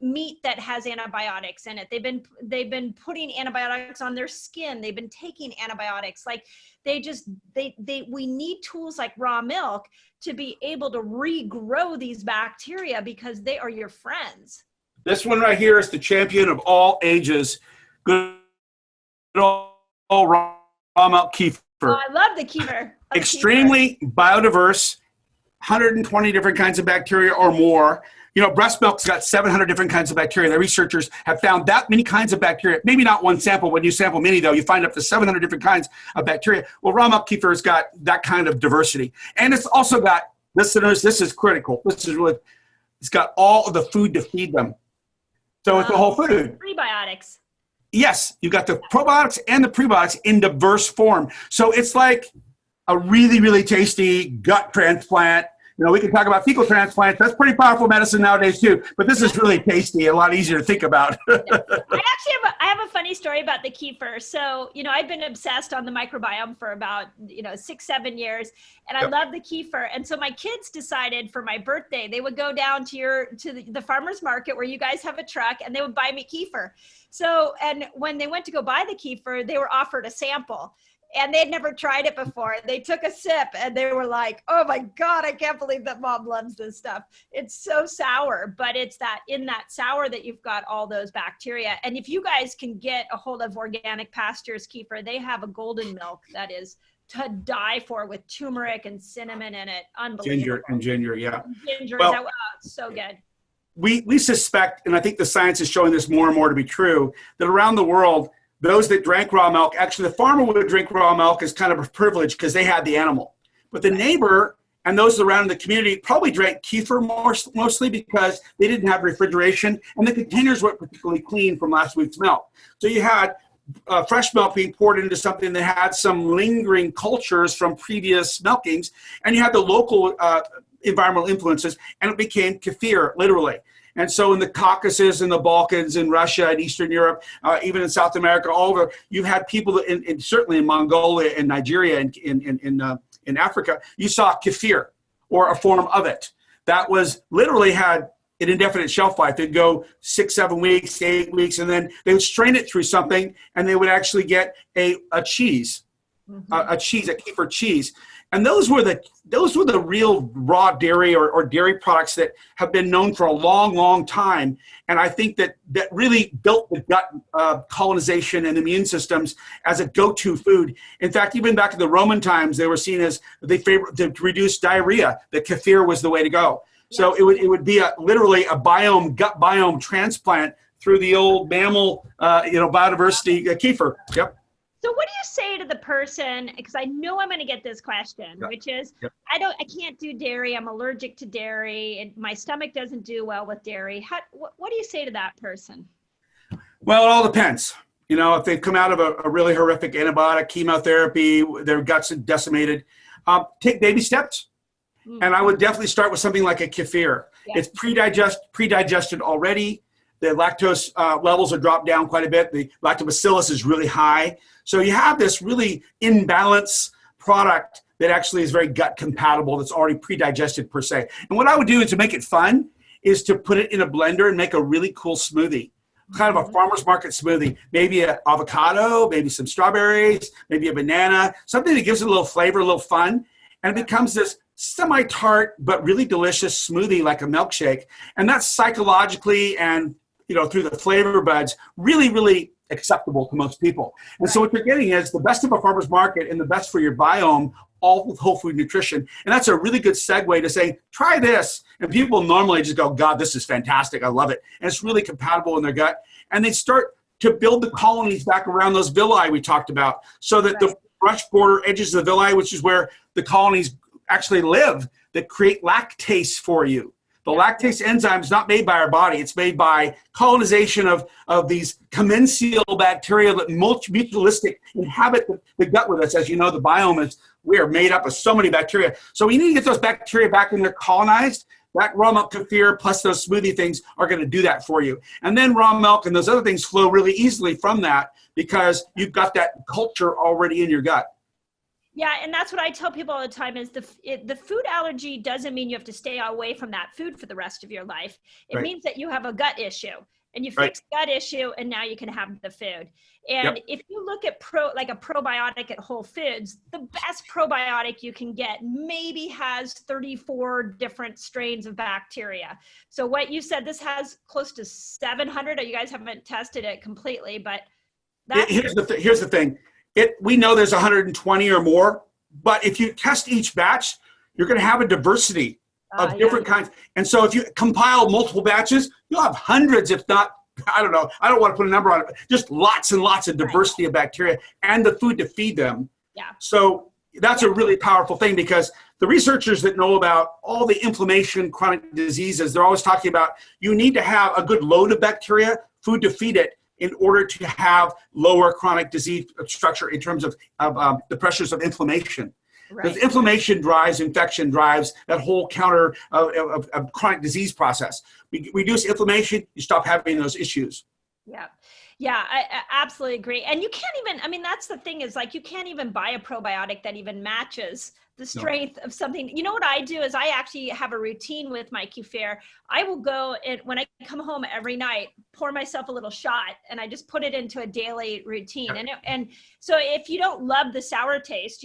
meat that has antibiotics in it. They've been putting antibiotics on their skin. They've been taking antibiotics. Like we need tools like raw milk to be able to regrow these bacteria because they are your friends. This one right here is the champion of all ages. Good old raw milk kefir. Oh, I love the kefir. Extremely biodiverse, 120 different kinds of bacteria or more. You know, breast milk's got 700 different kinds of bacteria. The researchers have found that many kinds of bacteria. Maybe not one sample. When you sample many, though, you find up to 700 different kinds of bacteria. Well, raw milk kefir has got that kind of diversity. And it's also got, listeners, this is critical. This is really, it's got all of the food to feed them. So it's the whole food. Prebiotics. Yes, you got the probiotics and the prebiotics in diverse form. So it's like a really, really tasty gut transplant. You know, we can talk about fecal transplants. That's pretty powerful medicine nowadays too. But this is really tasty, a lot easier to think about. I have a funny story about the kefir. So, you know, I've been obsessed on the microbiome for about, 6-7 years, and I love the kefir. And so my kids decided for my birthday, they would go down to the farmer's market where you guys have a truck, and they would buy me kefir. So, and when they went to go buy the kefir, they were offered a sample. And they'd never tried it before. They took a sip and they were like, oh my God, I can't believe that Mom loves this stuff. It's so sour, but it's that in that sour that you've got all those bacteria. And if you guys can get a hold of Organic Pastures kefir, they have a golden milk that is to die for with turmeric and cinnamon in it. Unbelievable. Ginger, yeah. Ginger, well, it's so good. We suspect, and I think the science is showing this more and more to be true, that around the world, those that drank raw milk, actually the farmer would drink raw milk as kind of a privilege because they had the animal. But the neighbor and those around in the community probably drank kefir mostly because they didn't have refrigeration and the containers weren't particularly clean from last week's milk. So you had fresh milk being poured into something that had some lingering cultures from previous milkings, and you had the local environmental influences, and it became kefir, literally. And so in the Caucasus and the Balkans and Russia and Eastern Europe, even in South America, all over, you've had people that certainly in Mongolia and Nigeria and in Africa, you saw kefir or a form of it that was literally had an indefinite shelf life. They'd go 6-7 weeks, 8 weeks, and then they would strain it through something, and they would actually get a cheese, a kefir cheese. And those were the real raw dairy or dairy products that have been known for a long, long time. And I think that really built the gut colonization and immune systems as a go-to food. In fact, even back in the Roman times, they were seen as to reduce diarrhea, that kefir was the way to go. So it would be literally a gut biome transplant through the old mammal, biodiversity kefir. Yep. So what do you say to the person, because I know I'm going to get this question, which is, I can't do dairy. I'm allergic to dairy, and my stomach doesn't do well with dairy. What do you say to that person? Well, it all depends. You know, if they've come out of a really horrific antibiotic chemotherapy, their guts are decimated, take baby steps. And I would definitely start with something like a kefir. It's pre-digested already. The lactose levels are dropped down quite a bit. The lactobacillus is really high. So you have this really imbalanced product that actually is very gut compatible, that's already pre-digested per se. And what I would do to make it fun is to put it in a blender and make a really cool smoothie, kind of a farmer's market smoothie. Maybe an avocado, maybe some strawberries, maybe a banana, something that gives it a little flavor, a little fun. And it becomes this semi-tart but really delicious smoothie like a milkshake. And that's psychologically and through the flavor buds, really, really acceptable to most people. And so what you're getting is the best of a farmer's market and the best for your biome, all with whole food nutrition. And that's a really good segue to say, try this. And people normally just go, God, this is fantastic. I love it. And it's really compatible in their gut. And they start to build the colonies back around those villi we talked about, so that the brush border edges of the villi, which is where the colonies actually live, that create lactase for you. The lactase enzyme is not made by our body. It's made by colonization of these commensal bacteria that mutualistic inhabit the gut with us. As you know, the biome we are made up of so many bacteria. So we need to get those bacteria back when they're colonized. that raw milk kefir plus those smoothie things are going to do that for you. And then raw milk and those other things flow really easily from that because you've got that culture already in your gut. Yeah, and that's what I tell people all the time is the food allergy doesn't mean you have to stay away from that food for the rest of your life. It means that you have a gut issue, and you fix the gut issue, and now you can have the food. And if you look at a probiotic at Whole Foods, the best probiotic you can get maybe has 34 different strains of bacteria. So what you said, this has close to 700. You guys haven't tested it completely, but here's the thing. We know there's 120 or more, but if you test each batch, you're going to have a diversity of different kinds. And so if you compile multiple batches, you'll have hundreds, if not, I don't know, I don't want to put a number on it, just lots and lots of diversity of bacteria and the food to feed them. Yeah. So that's a really powerful thing because the researchers that know about all the inflammation, chronic diseases, they're always talking about you need to have a good load of bacteria, food to feed it, in order to have lower chronic disease structure in terms of the pressures of inflammation. Because inflammation drives, infection drives that whole counter of chronic disease process. We reduce inflammation, you stop having those issues. Yeah. Yeah, I absolutely agree. And you can't even, I mean, that's the thing is like, you can't even buy a probiotic that even matches the strength of something. You know what I do is I actually have a routine with my kefir. I will go and when I come home every night, pour myself a little shot and I just put it into a daily routine. And so if you don't love the sour taste,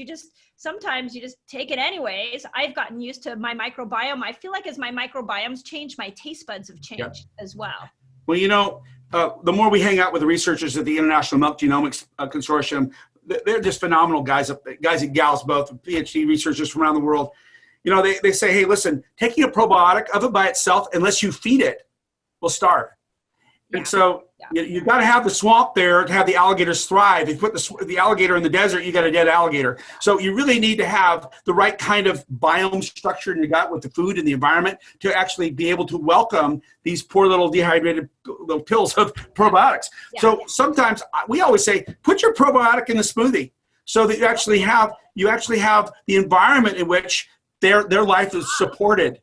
sometimes you just take it anyways. I've gotten used to my microbiome. I feel like as my microbiomes change, my taste buds have changed as well. Well, you know, the more we hang out with the researchers at the International Milk Genomics Consortium, they're just phenomenal guys and gals, both PhD researchers from around the world. You know, they say, hey, listen, taking a probiotic of it by itself, unless you feed it, will starve. Yeah. And so you've got to have the swamp there to have the alligators thrive. If you put the alligator in the desert, you got a dead alligator. So you really need to have the right kind of biome structure in your gut with the food and the environment to actually be able to welcome these poor little dehydrated little pills of probiotics. Yeah. So sometimes we always say, put your probiotic in the smoothie so that you actually have the environment in which their life is supported.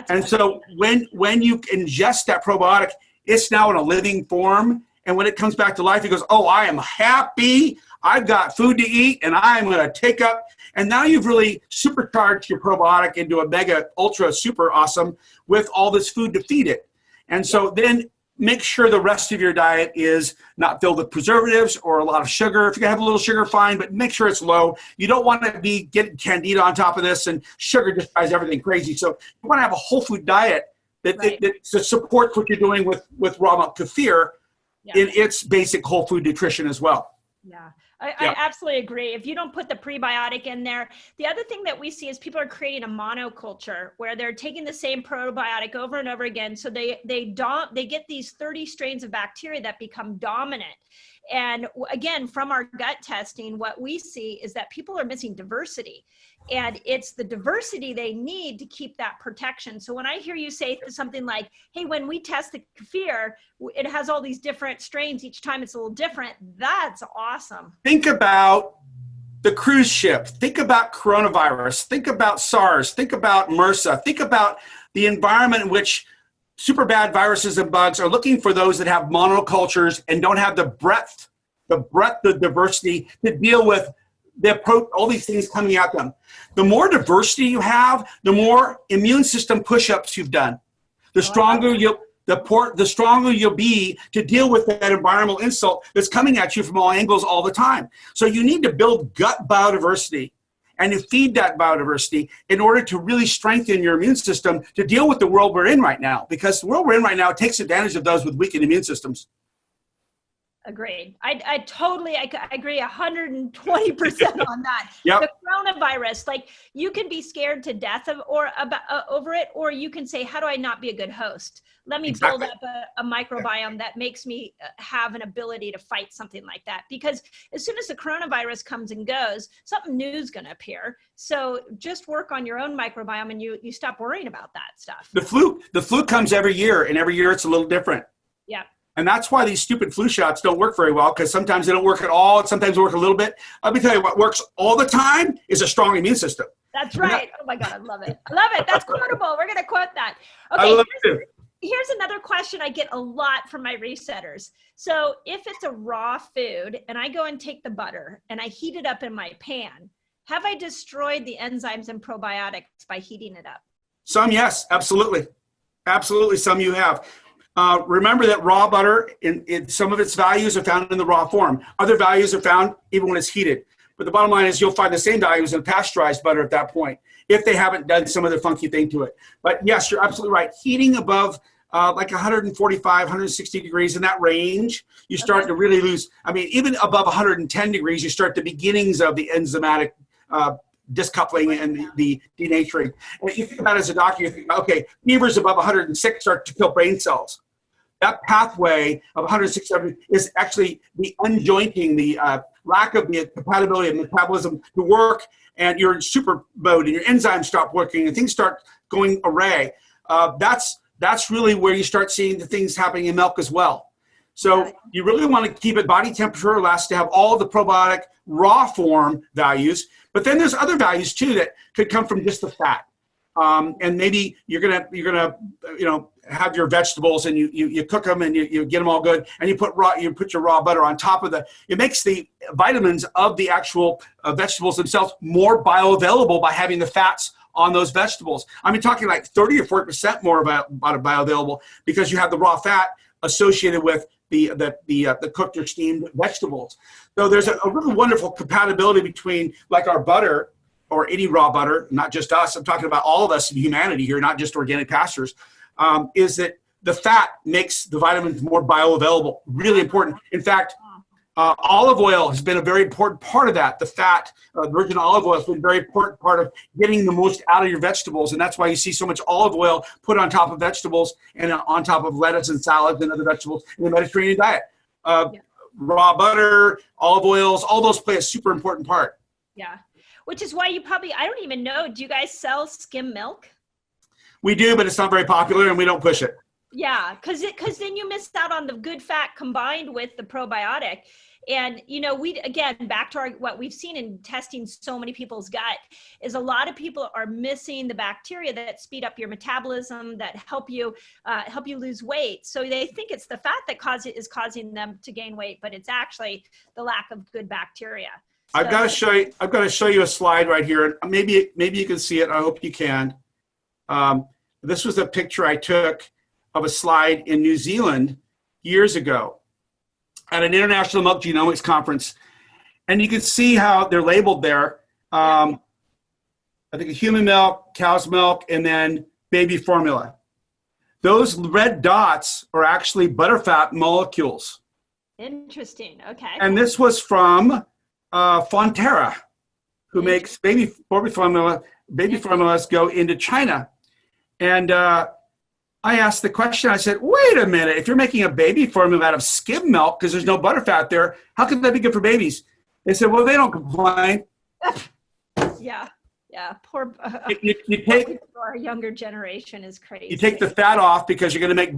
And so when you ingest that probiotic, it's now in a living form. And when it comes back to life, it goes, oh, I am happy. I've got food to eat and I'm going to take up. And now you've really supercharged your probiotic into a mega, ultra, super awesome with all this food to feed it. And so then make sure the rest of your diet is not filled with preservatives or a lot of sugar. If you have a little sugar, fine, but make sure it's low. You don't want to be getting candida on top of this, and sugar just drives everything crazy. So you want to have a whole food diet that supports what you're doing with raw milk kefir in its basic whole food nutrition as well. Yeah. I absolutely agree. If you don't put the prebiotic in there, the other thing that we see is people are creating a monoculture where they're taking the same probiotic over and over again. So they get these 30 strains of bacteria that become dominant. And again, from our gut testing, what we see is that people are missing diversity. And it's the diversity they need to keep that protection. So when I hear you say something like, hey, when we test the kefir, it has all these different strains. Each time it's a little different. That's awesome. Think about the cruise ship. Think about coronavirus. Think about SARS. Think about MRSA. Think about the environment in which super bad viruses and bugs are looking for those that have monocultures and don't have the breadth of diversity to deal with all these things coming at them. The more diversity you have, the more immune system push-ups you've done. The stronger you'll be to deal with that environmental insult that's coming at you from all angles all the time. So you need to build gut biodiversity and to feed that biodiversity in order to really strengthen your immune system to deal with the world we're in right now. Because the world we're in right now takes advantage of those with weakened immune systems. Agreed. I totally agree 120% on that. Yep. The coronavirus, like you can be scared to death over it, or you can say, how do I not be a good host? Let me build up a microbiome that makes me have an ability to fight something like that. Because as soon as the coronavirus comes and goes, something new is going to appear. So just work on your own microbiome and you stop worrying about that stuff. The flu comes every year, and every year it's a little different. Yeah. And that's why these stupid flu shots don't work very well, because sometimes they don't work at all, and sometimes they work a little bit. Let me tell you what works all the time is a strong immune system. That's right. Oh my God, I love it. I love it. That's quotable. We're going to quote that. I Okay, love it too. here's another question I get a lot from my resetters. So if it's a raw food and I go and take the butter and I heat it up in my pan, have I destroyed the enzymes and probiotics by heating it up? Some, yes, absolutely. Absolutely, some you have. Remember that raw butter, in some of its values are found in the raw form. Other values are found even when it's heated. But the bottom line is you'll find the same values in pasteurized butter at that point, if they haven't done some other funky thing to it. But yes, you're absolutely right. Heating above like 145, 160 degrees, in that range, you start to really lose. I mean, even above 110 degrees, you start the beginnings of the enzymatic discoupling and the denaturing. And if you think about it as a doctor, you think, okay, fevers above 106 start to kill brain cells. That pathway of 106 is actually the unjointing, the lack of the compatibility of metabolism to work, and you're in super mode, and your enzymes stop working, and things start going array. That's really where you start seeing the things happening in milk as well. So you really want to keep it body temperature or less to have all of the probiotic raw form values. But then there's other values too that could come from just the fat. And maybe you're gonna have your vegetables and you cook them and you get them all good, and you put your raw butter on top of it makes the vitamins of the actual vegetables themselves more bioavailable by having the fats on those vegetables. I mean, talking like 30 or 40% more bioavailable because you have the raw fat associated with the cooked or steamed vegetables. So there's a really wonderful compatibility between like our butter or any raw butter, not just us, I'm talking about all of us in humanity here, not just organic pastures, is that the fat makes the vitamins more bioavailable, really important. In fact, olive oil has been a very important part of that. The fat, virgin olive oil has been a very important part of getting the most out of your vegetables. And that's why you see so much olive oil put on top of vegetables and on top of lettuce and salads and other vegetables in the Mediterranean diet. Raw butter, olive oils, all those play a super important part. Yeah. Which is why I don't even know, do you guys sell skim milk? We do, but it's not very popular and we don't push it. Yeah, because then you miss out on the good fat combined with the probiotic. And, back to what we've seen in testing so many people's gut is a lot of people are missing the bacteria that speed up your metabolism, that help you lose weight. So they think it's the fat that is causing them to gain weight, but it's actually the lack of good bacteria. So, I've got to show you a slide right here. Maybe you can see it. I hope you can. This was a picture I took of a slide in New Zealand years ago at an international milk genomics conference. And you can see how they're labeled there. I think human milk, cow's milk, and then baby formula. Those red dots are actually butterfat molecules. Interesting. Okay. And this was from Fonterra, who makes baby formula. Baby formulas go into China. And I asked the question, I said, wait a minute, if you're making a baby formula out of skim milk because there's no butterfat there, how can that be good for babies? They said, well, they don't complain. Yeah. Poor our younger generation is crazy. You take the fat off because you're going to make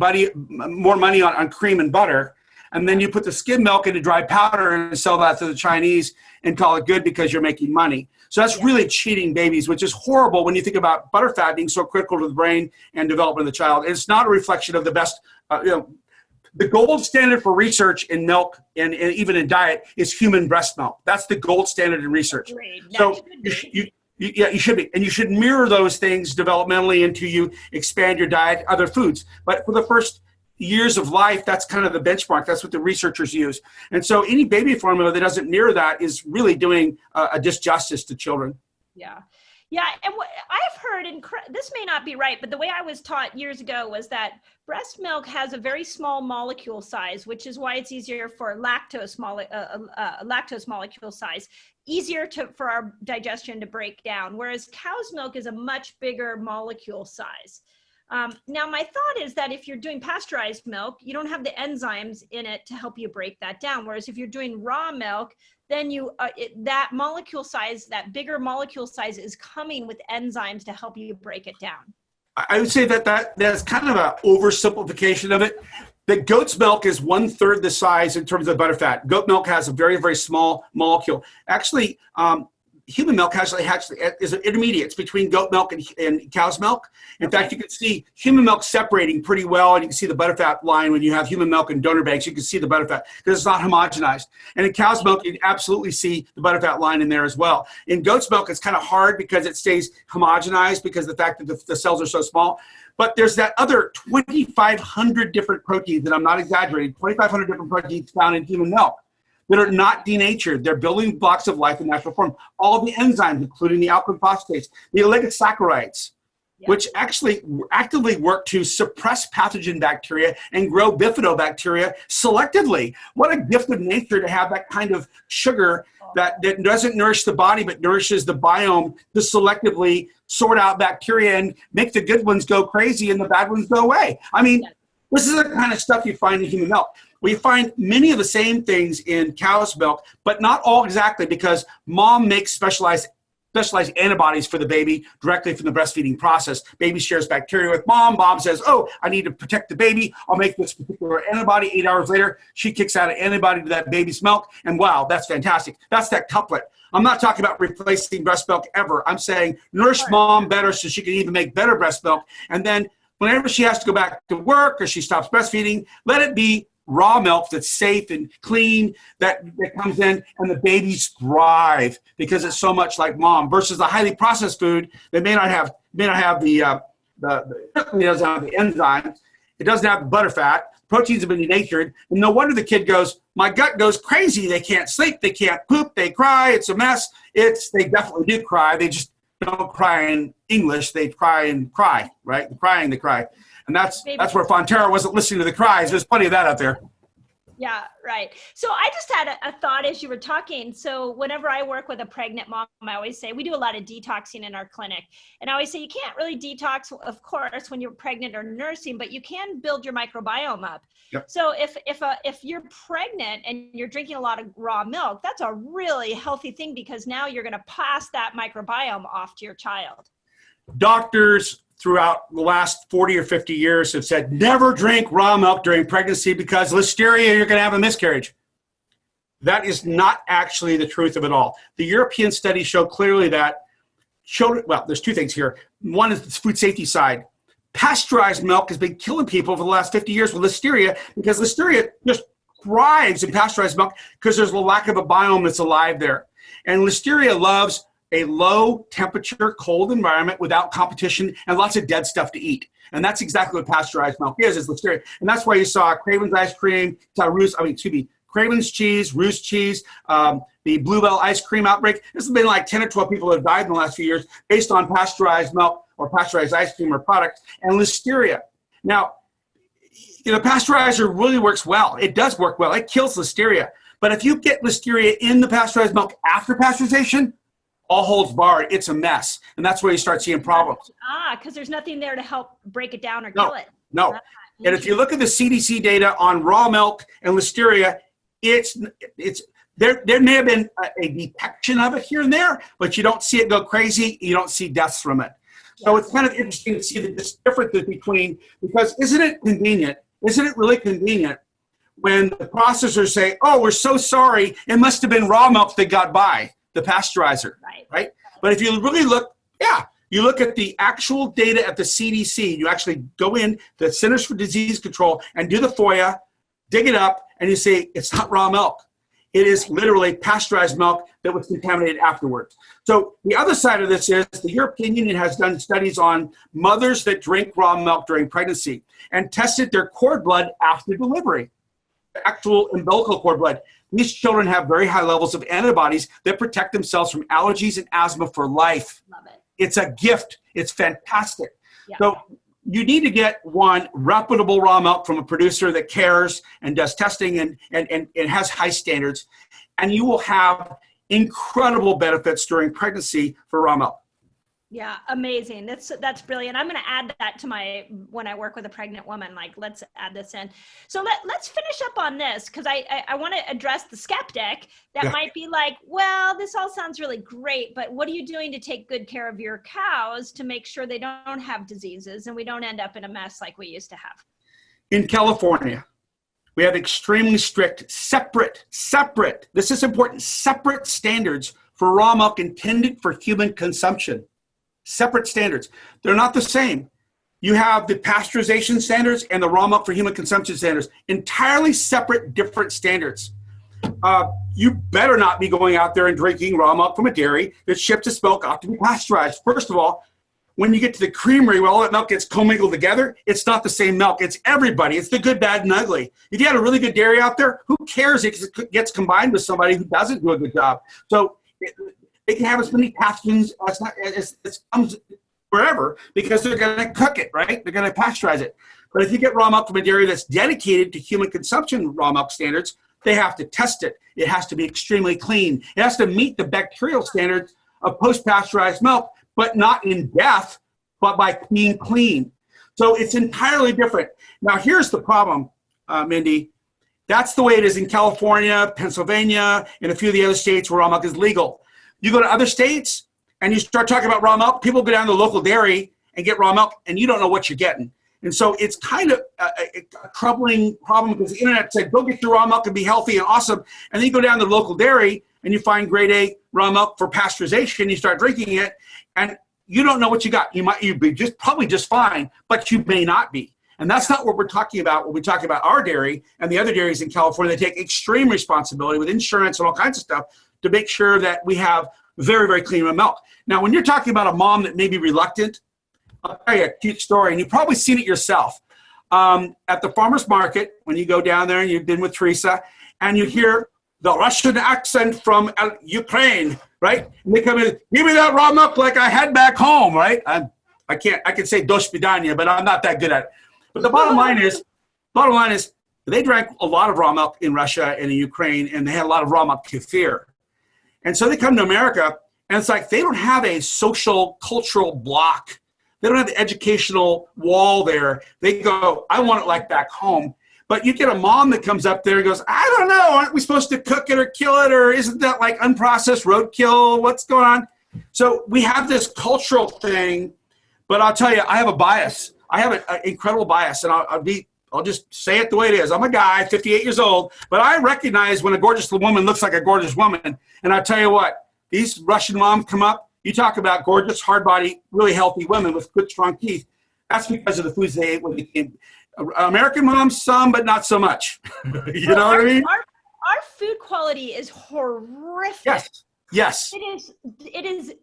more money on cream and butter. And then you put the skim milk into dry powder and sell that to the Chinese and call it good because you're making money. So that's really cheating babies, which is horrible when you think about butterfat being so critical to the brain and development of the child. It's not a reflection of the best, the gold standard for research in milk and even in diet is human breast milk. That's the gold standard in research. So you should be. And you should mirror those things developmentally until you expand your diet, other foods. But for the first years of life, that's kind of the benchmark. That's what the researchers use. And so any baby formula that doesn't mirror that is really doing a disjustice to children. Yeah. And what I've heard, and this may not be right, but the way I was taught years ago was that breast milk has a very small molecule size, which is why it's easier for lactose molecule size, easier for our digestion to break down, whereas cow's milk is a much bigger molecule size. Now, my thought is that if you're doing pasteurized milk, you don't have the enzymes in it to help you break that down. Whereas if you're doing raw milk, then that molecule size, that bigger molecule size is coming with enzymes to help you break it down. I would say that's kind of an oversimplification of it. The goat's milk is 1/3 the size in terms of butterfat. Goat milk has a very, very small molecule. Actually, human milk actually is intermediates between goat milk and cow's milk. In fact, you can see human milk separating pretty well, and you can see the butterfat line when you have human milk and donor banks. You can see the butterfat because it's not homogenized. And in cow's milk, you absolutely see the butterfat line in there as well. In goat's milk, it's kind of hard because it stays homogenized because of the fact that the cells are so small. But there's that other 2,500 different proteins, and I'm not exaggerating, 2,500 different proteins found in human milk that are not denatured. They're building blocks of life in natural form. All of the enzymes, including the alkaline phosphates, the oligosaccharides, which actually actively work to suppress pathogen bacteria and grow bifidobacteria selectively. What a gift of nature to have that kind of sugar that doesn't nourish the body but nourishes the biome to selectively sort out bacteria and make the good ones go crazy and the bad ones go away. I mean, this is the kind of stuff you find in human milk. We find many of the same things in cow's milk, but not all exactly, because mom makes specialized antibodies for the baby directly from the breastfeeding process. Baby shares bacteria with mom. Mom says, oh, I need to protect the baby. I'll make this particular antibody. 8 hours later, she kicks out an antibody to that baby's milk. And wow, that's fantastic. That's that couplet. I'm not talking about replacing breast milk ever. I'm saying nourish mom better so she can even make better breast milk. And then whenever she has to go back to work or she stops breastfeeding, let it be raw milk that's safe and clean that comes in, and the babies thrive because it's so much like mom, versus the highly processed food that may not have the it doesn't have the enzymes, it doesn't have the butterfat, proteins have been denatured, and no wonder the kid goes, my gut goes crazy, they can't sleep, they can't poop, they cry, it's a mess. They definitely do cry, they just don't cry in English, they cry and cry, right? They cry. And that's where Fonterra wasn't listening to the cries. There's plenty of that out there. Yeah, right. So I just had a thought as you were talking. So whenever I work with a pregnant mom, I always say, we do a lot of detoxing in our clinic. And I always say, you can't really detox, of course, when you're pregnant or nursing, but you can build your microbiome up. Yep. So if you're pregnant and you're drinking a lot of raw milk, that's a really healthy thing, because now you're going to pass that microbiome off to your child. Doctors throughout the last 40 or 50 years have said, never drink raw milk during pregnancy because listeria, you're going to have a miscarriage. That is not actually the truth of it all. The European studies show clearly well, there's two things here. One is the food safety side. Pasteurized milk has been killing people for the last 50 years with listeria, because listeria just thrives in pasteurized milk because there's a lack of a biome that's alive there. And listeria loves a low temperature, cold environment without competition and lots of dead stuff to eat. And that's exactly what pasteurized milk is listeria. And that's why you saw Craven's ice cream, Craven's cheese, Roost cheese, the Bluebell ice cream outbreak. This has been like 10 or 12 people that have died in the last few years based on pasteurized milk or pasteurized ice cream or products and listeria. Now, pasteurizer really works well. It does work well. It kills listeria. But if you get listeria in the pasteurized milk after pasteurization, all holds barred, it's a mess. And that's where you start seeing problems. Because there's nothing there to help break it down or kill it. No. And if you look at the CDC data on raw milk and listeria, there may have been a detection of it here and there, but you don't see it go crazy. You don't see deaths from it. So it's kind of interesting to see this difference between, because isn't it convenient? Isn't it really convenient when the processors say, oh, we're so sorry, it must have been raw milk that got by the pasteurizer, right? But if you really look, you look at the actual data at the CDC, you actually go in the Centers for Disease Control and do the FOIA, dig it up, and you say, it's not raw milk. It is literally pasteurized milk that was contaminated afterwards. So the other side of this is the European Union has done studies on mothers that drink raw milk during pregnancy and tested their cord blood after delivery, actual umbilical cord blood. These children have very high levels of antibodies that protect themselves from allergies and asthma for life. Love it. It's a gift. It's fantastic. Yeah. So you need to get one reputable raw milk from a producer that cares and does testing and has high standards, and you will have incredible benefits during pregnancy for raw milk. Yeah, amazing. That's brilliant. I'm going to add that to when I work with a pregnant woman, like, let's add this in. So let's finish up on this, because I want to address the skeptic that might be like, well, this all sounds really great, but what are you doing to take good care of your cows to make sure they don't have diseases and we don't end up in a mess like we used to have? In California, we have extremely strict, separate, this is important, separate standards for raw milk intended for human consumption. Separate standards. They're not the same. You have the pasteurization standards and the raw milk for human consumption standards. Entirely separate, different standards. You better not be going out there and drinking raw milk from a dairy that's shipped as milk out to be pasteurized. First of all, when you get to the creamery where all that milk gets commingled together, it's not the same milk. It's everybody. It's the good, bad, and ugly. If you had a really good dairy out there, who cares if it gets combined with somebody who doesn't do a good job? So it can have as many pathogens as comes wherever, because they're going to cook it, right? They're going to pasteurize it. But if you get raw milk from a dairy that's dedicated to human consumption raw milk standards, they have to test it. It has to be extremely clean. It has to meet the bacterial standards of post-pasteurized milk, but not in death, but by being clean. So it's entirely different. Now, here's the problem, Mindy. That's the way it is in California, Pennsylvania, and a few of the other states where raw milk is legal. You go to other states, and you start talking about raw milk, people go down to the local dairy and get raw milk, and you don't know what you're getting. And so it's kind of a troubling problem, because the internet said, go get your raw milk and be healthy and awesome. And then you go down to the local dairy and you find grade A raw milk for pasteurization. You start drinking it and you don't know what you got. You'd be probably just fine, but you may not be. And that's not what we're talking about when we talk about our dairy and the other dairies in California. They take extreme responsibility with insurance and all kinds of stuff to make sure that we have very, very clean milk. Now, when you're talking about a mom that may be reluctant, I'll tell you a cute story, and you've probably seen it yourself. At the farmer's market, when you go down there and you've been with Teresa, and you hear the Russian accent from Ukraine, right? And they come in, give me that raw milk like I had back home, right? I can say do svidaniya, but I'm not that good at it. But the bottom line is, they drank a lot of raw milk in Russia and in Ukraine, and they had a lot of raw milk kefir. And so they come to America, and it's like they don't have a social, cultural block. They don't have the educational wall there. They go, I want it like back home. But you get a mom that comes up there and goes, I don't know, aren't we supposed to cook it or kill it? Or isn't that like unprocessed roadkill? What's going on? So we have this cultural thing, but I'll tell you, I have a bias. I have an incredible bias, and I'll just say it the way it is. I'm a guy, 58 years old, but I recognize when a gorgeous woman looks like a gorgeous woman. And I'll tell you what, these Russian moms come up, you talk about gorgeous, hard-bodied, really healthy women with good, strong teeth. That's because of the foods they ate when they came. American moms, some, but not so much. You know what I mean? Our food quality is horrific. Yes. It is.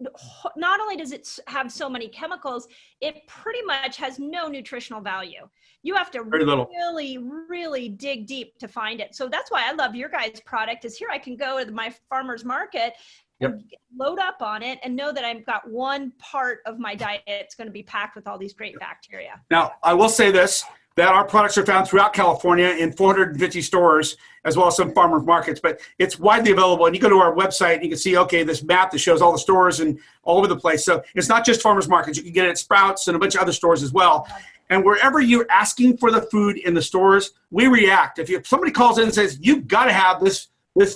Not only does it have so many chemicals, it pretty much has no nutritional value. You have to really, really dig deep to find it. So that's why I love your guys' product. Is here I can go to my farmer's market. Yep. Load up on it and know that I've got one part of my diet it's going to be packed with all these great bacteria. Now, I will say this, that our products are found throughout California in 450 stores, as well as some farmers markets, but it's widely available. And you go to our website and you can see, okay, this map that shows all the stores and all over the place. So it's not just farmers markets. You can get it at Sprouts and a bunch of other stores as well. And wherever you're asking for the food in the stores, we react. If somebody calls in and says, you've got to have this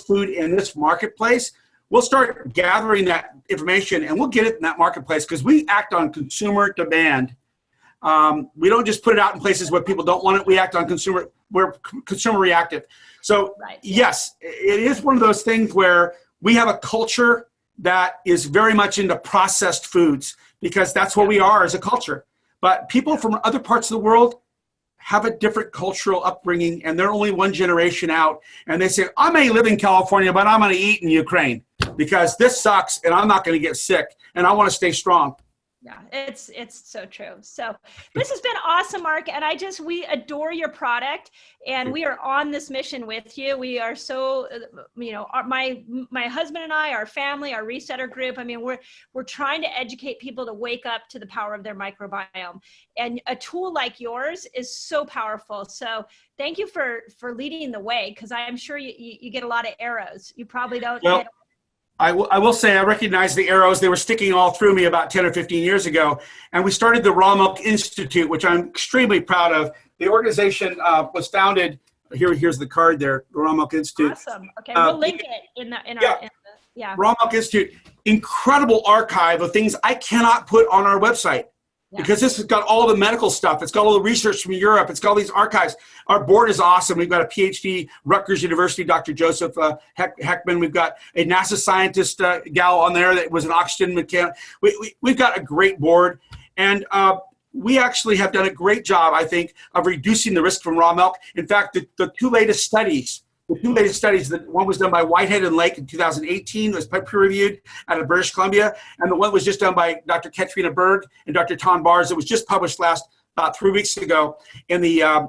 food in this marketplace, we'll start gathering that information and we'll get it in that marketplace, because we act on consumer demand. We don't just put it out in places where people don't want it. We act on we're consumer reactive. So yes, it is one of those things where we have a culture that is very much into processed foods, because that's what we are as a culture. But people from other parts of the world have a different cultural upbringing, and they're only one generation out. And they say, I may live in California, but I'm going to eat in Ukraine because this sucks and I'm not going to get sick and I want to stay strong. Yeah, it's so true. So this has been awesome, Mark. And we adore your product, and we are on this mission with you. We are so, my husband and I, our family, our resetter group, I mean, we're trying to educate people to wake up to the power of their microbiome. And a tool like yours is so powerful. So thank you for leading the way, because I'm sure you get a lot of arrows. You probably don't get. I will say I recognize the arrows. They were sticking all through me about 10 or 15 years ago. And we started the Raw Milk Institute, which I'm extremely proud of. The organization was founded, here's the card there, the Raw Milk Institute. Awesome. Okay, we'll link it Raw Milk Institute, incredible archive of things I cannot put on our website. because this has got all the medical stuff. It's got all the research from Europe. It's got all these archives. Our board is awesome. We've got a PhD, Rutgers University, Dr. Joseph Heckman. We've got a NASA scientist gal on there that was an oxygen mechanic. We've got a great board. And we actually have done a great job, I think, of reducing the risk from raw milk. In fact, the two latest studies, one was done by Whitehead and Lake in 2018, it was peer-reviewed out of British Columbia, and the one was just done by Dr. Katrina Berg and Dr. Tom Bars. It was just published about 3 weeks ago in the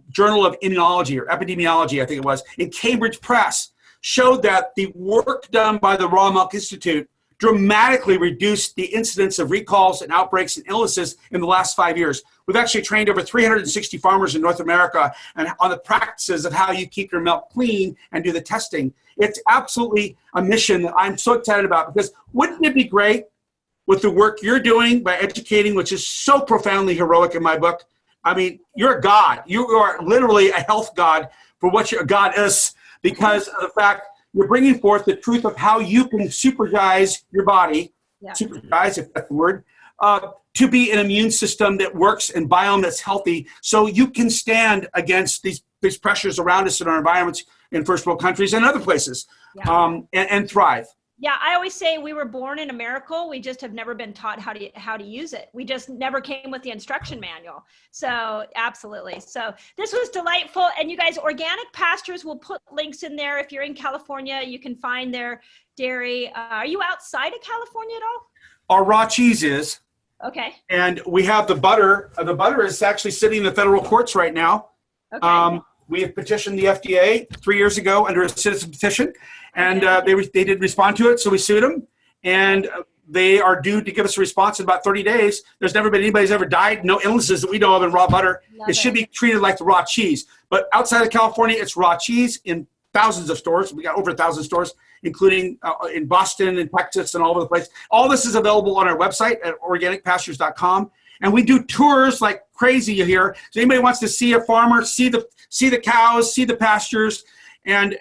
Journal of Immunology or Epidemiology, I think it was, in Cambridge Press, showed that the work done by the Raw Milk Institute dramatically reduced the incidence of recalls and outbreaks and illnesses in the last 5 years. We've actually trained over 360 farmers in North America and on the practices of how you keep your milk clean and do the testing. It's absolutely a mission that I'm so excited about, because wouldn't it be great with the work you're doing by educating, which is so profoundly heroic in my book? I mean, you're a god. You are literally a health god for what your god is, because of the fact you're bringing forth the truth of how you can supersize your body, supersize, if that's the word, to be an immune system that works and biome that's healthy, so you can stand against these pressures around us in our environments in first world countries and other places, and thrive. Yeah, I always say we were born in a miracle. We just have never been taught how to use it. We just never came with the instruction manual. So absolutely. So this was delightful. And you guys, Organic Pastures, will put links in there. If you're in California, you can find their dairy. Are you outside of California at all? Our raw cheese is. Okay. And we have the butter. The butter is actually sitting in the federal courts right now. Okay. We have petitioned the FDA 3 years ago under a citizen petition, and they did respond to it, so we sued them, and they are due to give us a response in about 30 days. There's never been anybody's ever died, no illnesses that we know of in raw butter. It should be treated like the raw cheese. But outside of California, it's raw cheese in thousands of stores. We got over 1,000 stores, including in Boston and Texas and all over the place. All this is available on our website at organicpastures.com. And we do tours like crazy here. So anybody wants to see a farmer, see the cows, see the pastures, and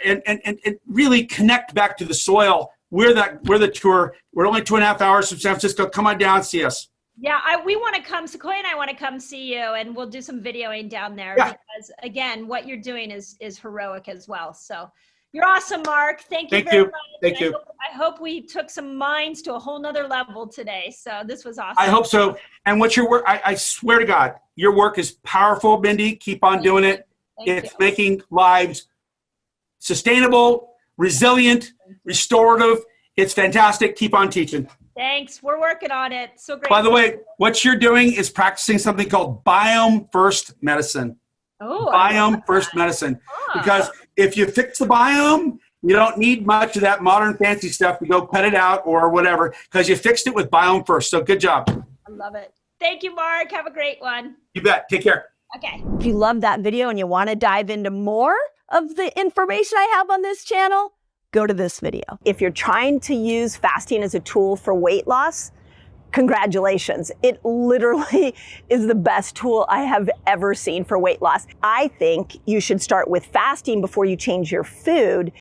really connect back to the soil. We're the tour. We're only 2.5 hours from San Francisco. Come on down, see us. Yeah, we want to come. Sequoia and I want to come see you, and we'll do some videoing down there, because again, what you're doing is heroic as well. So you're awesome, Mark. Thank you very much. Thank you. I hope we took some minds to a whole nother level today. So this was awesome. I hope so. And what's your work? I swear to God, your work is powerful, Mindy. Keep on doing it. It's making lives sustainable, resilient, restorative. It's fantastic. Keep on teaching. Thanks. We're working on it. So great. By the way, what you're doing is practicing something called biome first medicine. Oh, biome first medicine. Because if you fix the biome, you don't need much of that modern fancy stuff to go cut it out or whatever, because you fixed it with biome first. So good job. I love it. Thank you, Mark. Have a great one. You bet. Take care. Okay. If you love that video and you want to dive into more of the information I have on this channel, go to this video. If you're trying to use fasting as a tool for weight loss, congratulations. It literally is the best tool I have ever seen for weight loss. I think you should start with fasting before you change your food,